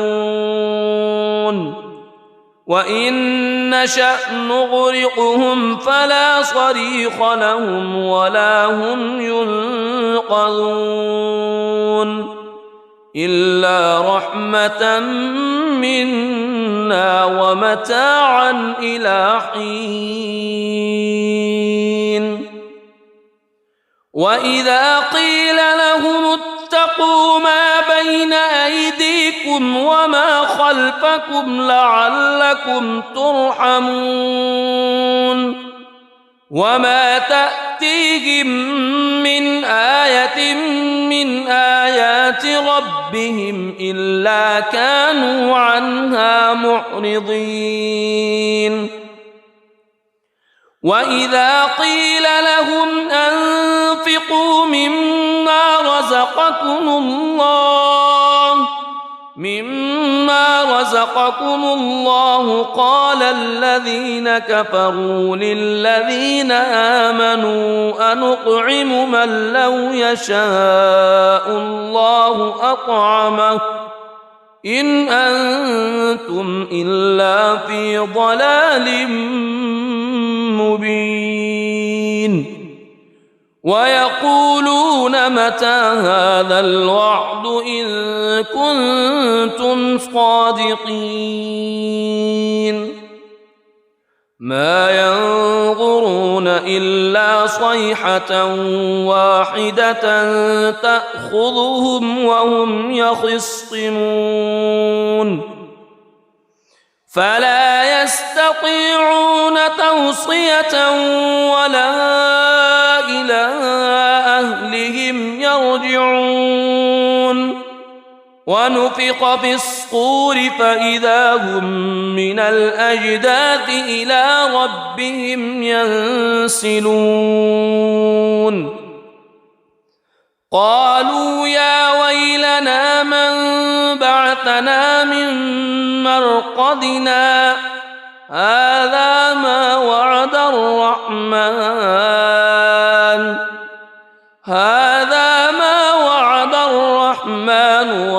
وإن نشأ نغرقهم فلا صريخ لهم ولا هم ينقذون إلا رحمة منا ومتاعا إلى حين وإذا قيل لهم اتقوا ما بين أيديكم وما خلفكم لعلكم ترحمون وما تأتيهم من آية من آيات ربهم إلا كانوا عنها معرضين وإذا قيل لهم أنفقوا مما رزقكم الله قال الذين كفروا للذين آمنوا أنطعم من لو يشاء الله أطعمه إن أنتم إلا في ضلال مبين ويقولون متى هذا الوعد إن كنتم صادقين ما ينظرون إلا صيحة واحدة تأخذهم وهم يخصمون فلا يستطيعون توصية ولا إلى أهلهم يرجعون ونفخ في الصور فإذا هم من الأجداث إلى ربهم ينسلون قالوا يا ويلنا من بعثنا من مرقدنا هذا ما وعد الرحمن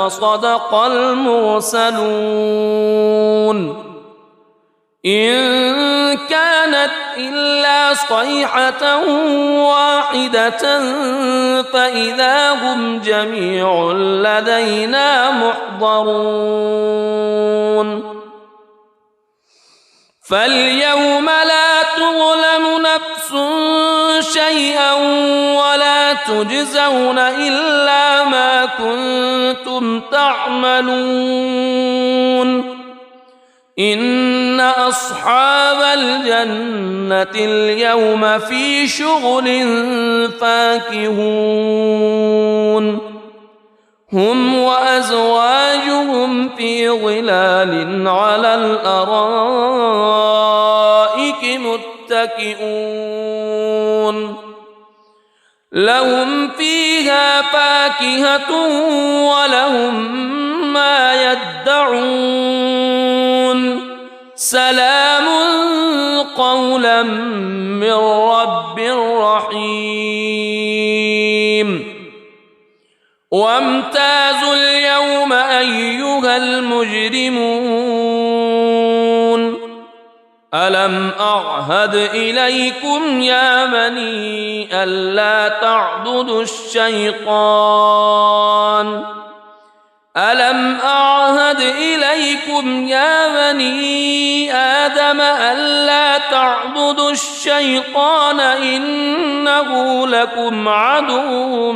وصدق المرسلون إن كانت إلا صيحة واحدة فإذا هم جميع لدينا محضرون فاليوم لا تظلم نفس شيئا ولا تجزون إلا ما كنتم تعملون إن أصحاب الجنة اليوم في شغل فاكهون هم وأزواجهم في ظلال على الأرائك متكئون لهم فيها فاكهة ولهم ما يدعون سلام قولا من رب رحيم وامتازوا اليوم أيها المجرمون ألم أعهد إليكم يا بني ألا تعبدوا الشيطان ألم أعهد إليكم يا بني آدم ألا تعبدوا الشيطان إنه لكم عدو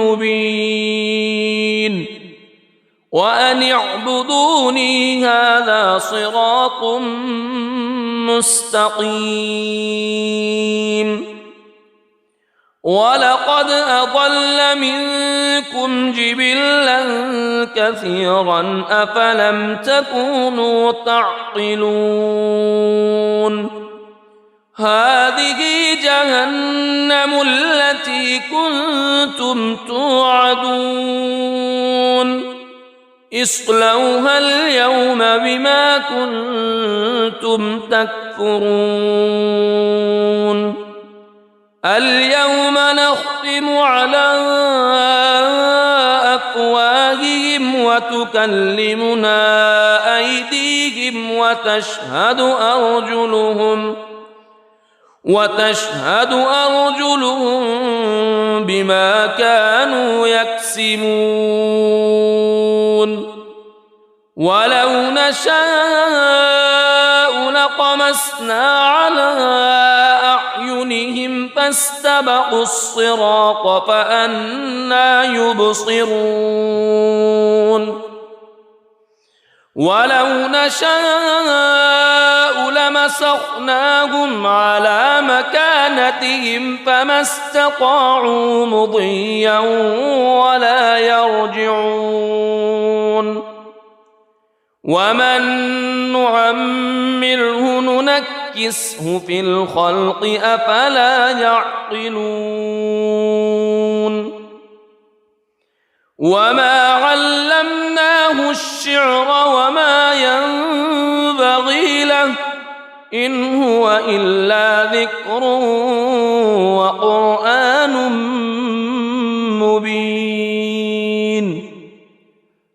مبين وأن اعبدوني هذا صراط مستقيم ولقد أضل منكم جبلا كثيرا أفلم تكونوا تعقلون هذه جهنم التي كنتم توعدون اصلوها اليوم بما كنتم تكفرون اليوم نختم على أفواههم وتكلمنا أيديهم وتشهد أرجلهم بما كانوا يكسبون ولو نشاء لطمسنا على أعينهم فاستبقوا الصراط فأنى يبصرون ولو نشاء لمسخناهم على مكانتهم فما استطاعوا مضيا ولا يرجعون ومن نعمره ننكسه في الخلق أفلا يعقلون وما علمناه الشعر وما ينبغي له إن هو إلا ذكر وقرآن مبين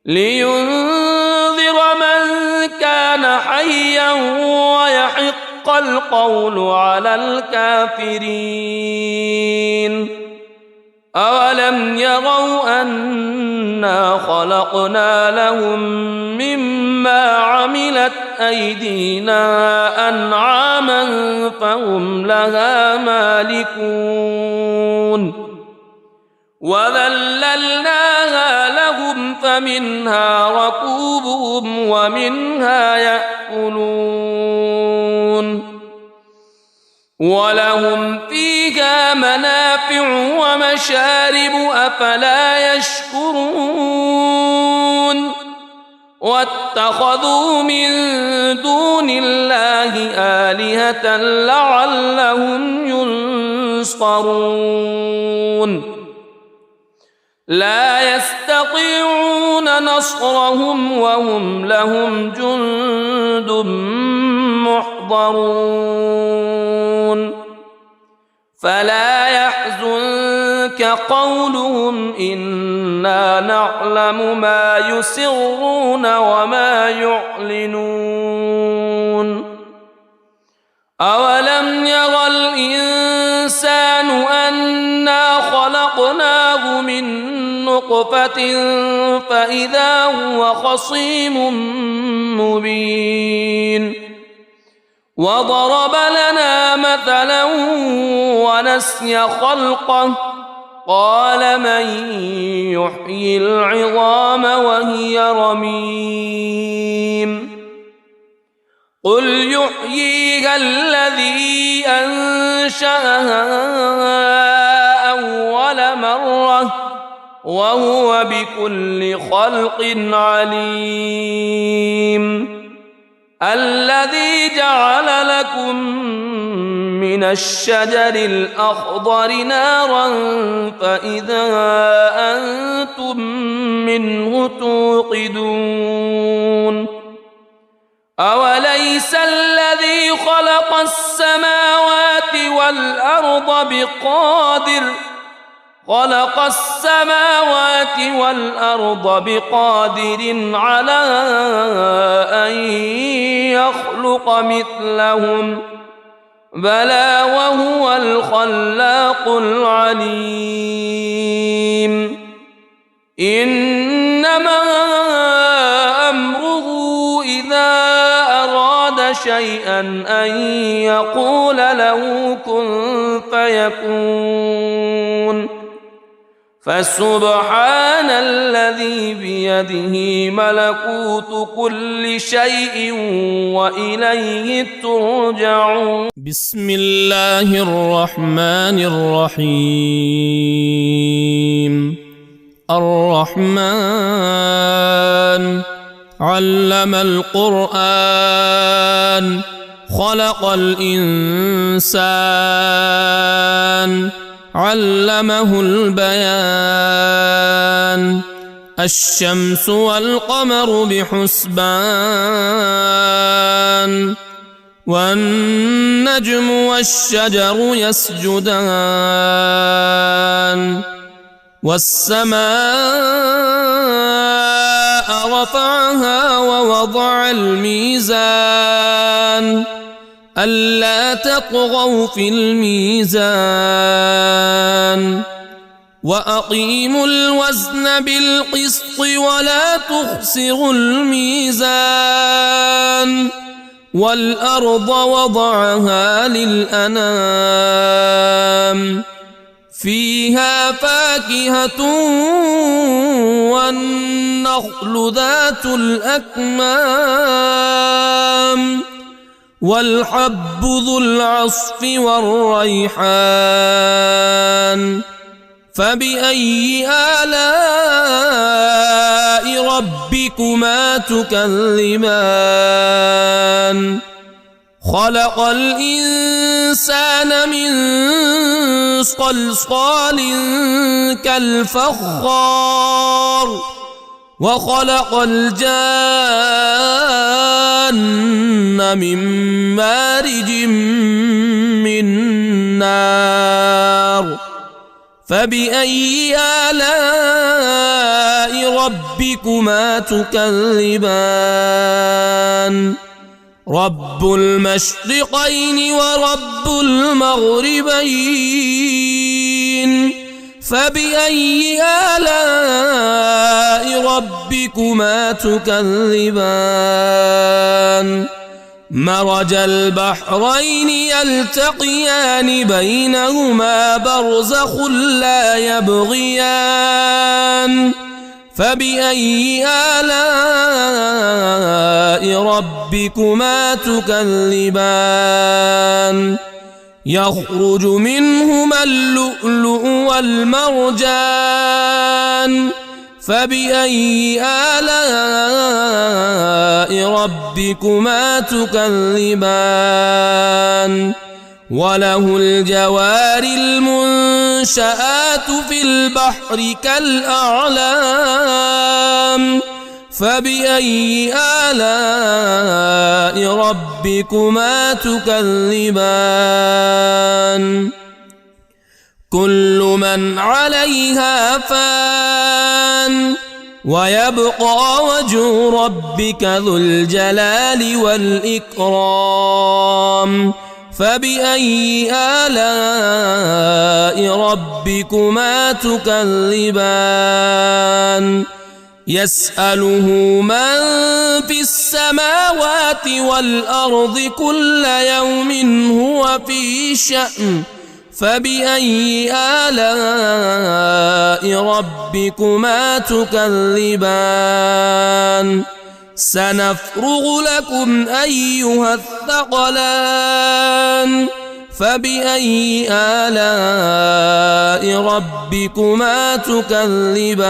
لينذر من كان حيا ويحق القول على الكافرين أولم يروا أنا خلقنا لهم مما عملت أيدينا أنعاما فهم لها مالكون وذللناها لهم فمنها ركوبهم ومنها يأكلون ولهم فيها منافع ومشارب أفلا يشكرون واتخذوا من دون الله آلهة لعلهم ينصرون لا يستطيعون نصرهم وهم لهم جند محضرون فلا يحزنك قولهم إنا نعلم ما يسرون وما يعلنون أولم يرى الإنسان أنا خلقناه من نطفة فإذا هو خصيم مبين وضرب لنا مثلا ونسي خلقه قال من يحيي العظام وهي رميم قل يحييها الذي أنشأها أول مرة وهو بكل خلق عليم الذي جعل لكم من الشجر الأخضر نارا فإذا أنتم منه توقدون أوليس الذي خلق السماوات والأرض بقادر على أن يخلق مثلهم بلى وهو الخلاق العليم إنما أمره إذا أراد شيئا أن يقول له كن فيكون فسبحان الذي بيده ملكوت كل شيء وإليه ترجعون. بسم الله الرحمن الرحيم. الرحمن علم القرآن خلق الإنسان علمه البيان الشمس والقمر بحسبان والنجم والشجر يسجدان والسماء رفعها ووضع الميزان ألا تطغوا في الميزان وأقيموا الوزن بالقسط ولا تخسروا الميزان والأرض وضعها للأنام فيها فاكهة والنخل ذات الأكمام والحب ذو العصف والريحان فبأي آلاء ربكما تكذبان خلق الإنسان من صلصال كالفخار وخلق الجان من مارج من نار فبأي آلاء ربكما تكذبان رب المشرقين ورب المغربين فبأي آلاء ربكما تكذبان مرج البحرين يلتقيان بينهما برزخ لا يبغيان فبأي آلاء ربكما تكذبان يخرج منهما اللؤلؤ والمرجان فبأي آلاء ربكما تكذبان وله الجوار المنشآت في البحر كالأعلام فبأي آلاء ربكما تكذبان كل من عليها فان ويبقى وجه ربك ذو الجلال والإكرام فبأي آلاء ربكما تكذبان يسأله من في السماوات والأرض كل يوم هو في شأن فبأي آلاء ربكما تكذبان سنفرغ لكم أيها الثقلان فبأي آلاء ربكما تكذبان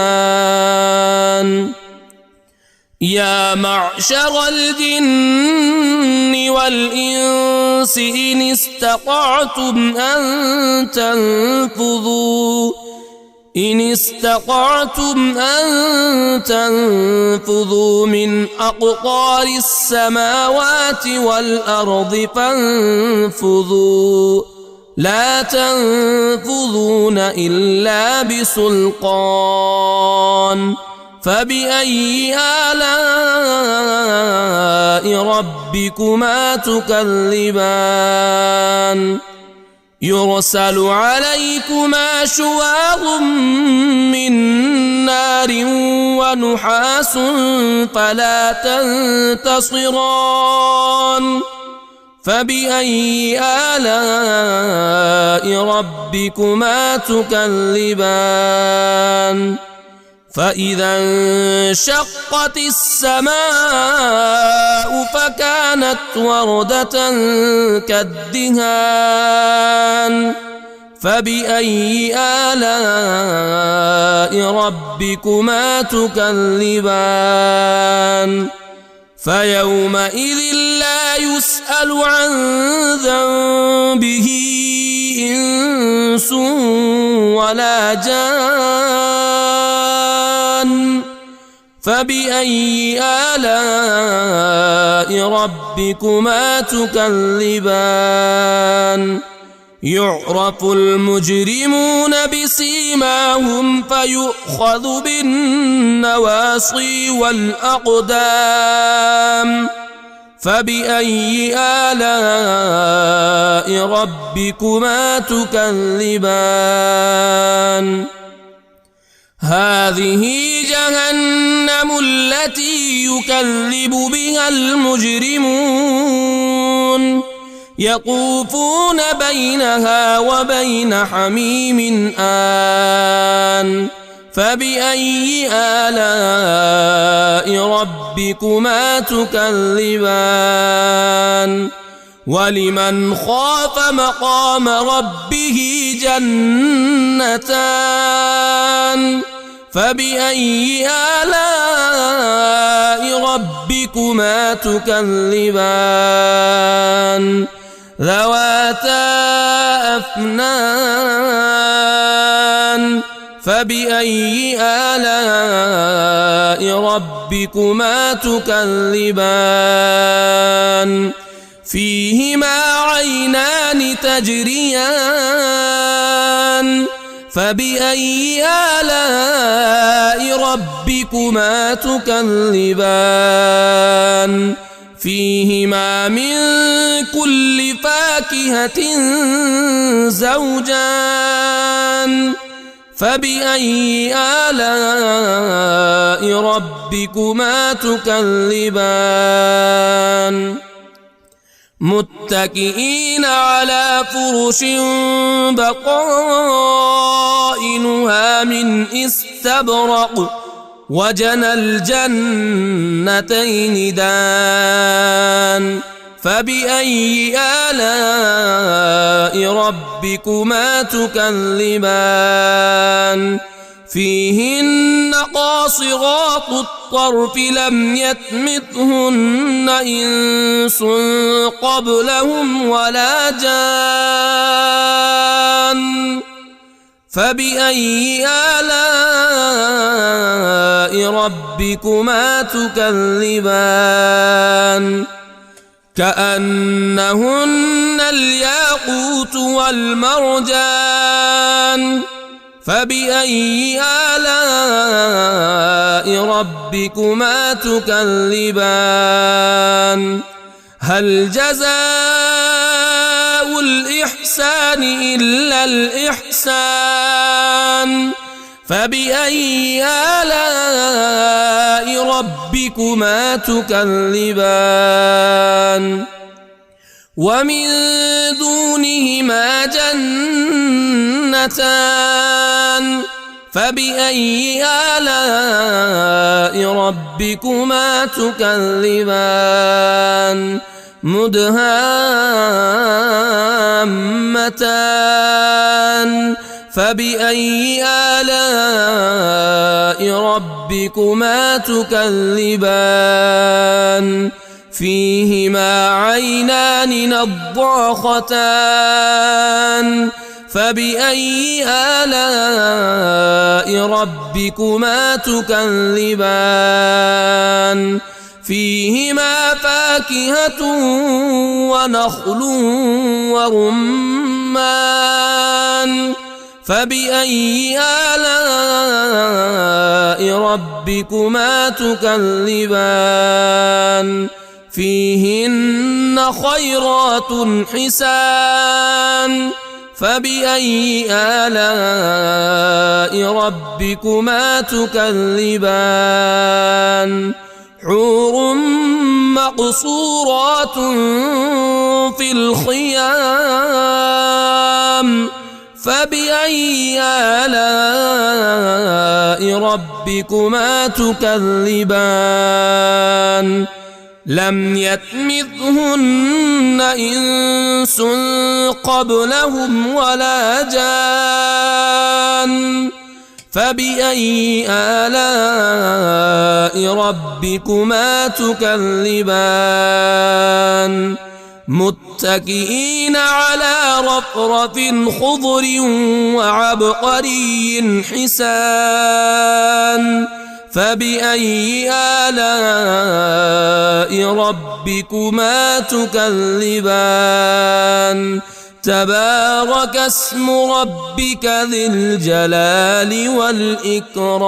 يا معشر الجن والإنس إن استطعتم أن تنفذوا من أقطار السماوات والأرض فانفذوا لا تنفذون إلا بسلطان فبأي آلاء ربكما تكذبان يرسل عليكما شواظ من نار ونحاس فلا تنتصران فبأي آلاء ربكما تكذبان فإذا انشقت السماء فكانت وردة كالدهان فبأي آلاء ربكما تكذبان فيومئذ لا يسأل عن ذنبه إنس ولا جان فبأي آلاء ربكما تكذبان يعرف المجرمون بسيماهم فيؤخذ بالنواصي والأقدام فبأي آلاء ربكما تكذبان هذه جهنم التي يكذب بها المجرمون يطوفون بينها وبين حميم آن فبأي آلاء ربكما تكذبان ولمن خاف مقام ربه جنتان فبأي آلاء ربكما تكذبان ذواتا أفنان فبأي آلاء ربكما تكذبان فيهما عينان تجريان فبأي آلاء ربكما تكذبان فيهما من كل فاكهة زوجان فبأي آلاء ربكما تكذبان متكئين على فرش بطائنها من استبرق وجنى الجنتين دان فبأي آلاء ربكما تكذبان فيهن قاصرات الطرف لم يطمثهن إنس قبلهم ولا جان فبأي آلاء ربكما تكذبان كأنهن الياقوت والمرجان فبأي آلاء ربكما تكذبان هل جزاء الإحسان إلا الإحسان فبأي آلاء ربكما تكذبان ومن دونهما جنتان فبأي آلاء ربكما تكذبان مدهامتان فبأي آلاء ربكما تكذبان فيهما عينان نضاختان فبأي آلاء ربكما تكذبان فيهما فاكهة ونخل ورمان ورمان فبأي آلاء ربكما تكذبان فيهن خيرات حسان فبأي آلاء ربكما تكذبان حور مقصورات في الخيام فبأي آلاء ربكما تكذبان لم يطمثهن إنس قبلهم ولا جان فبأي آلاء ربكما تكذبان متكئين على رفرف خضر وعبقري حسان فبأي آلاء ربكما تكذبان تبارك اسم ربك ذي الجلال والإكرام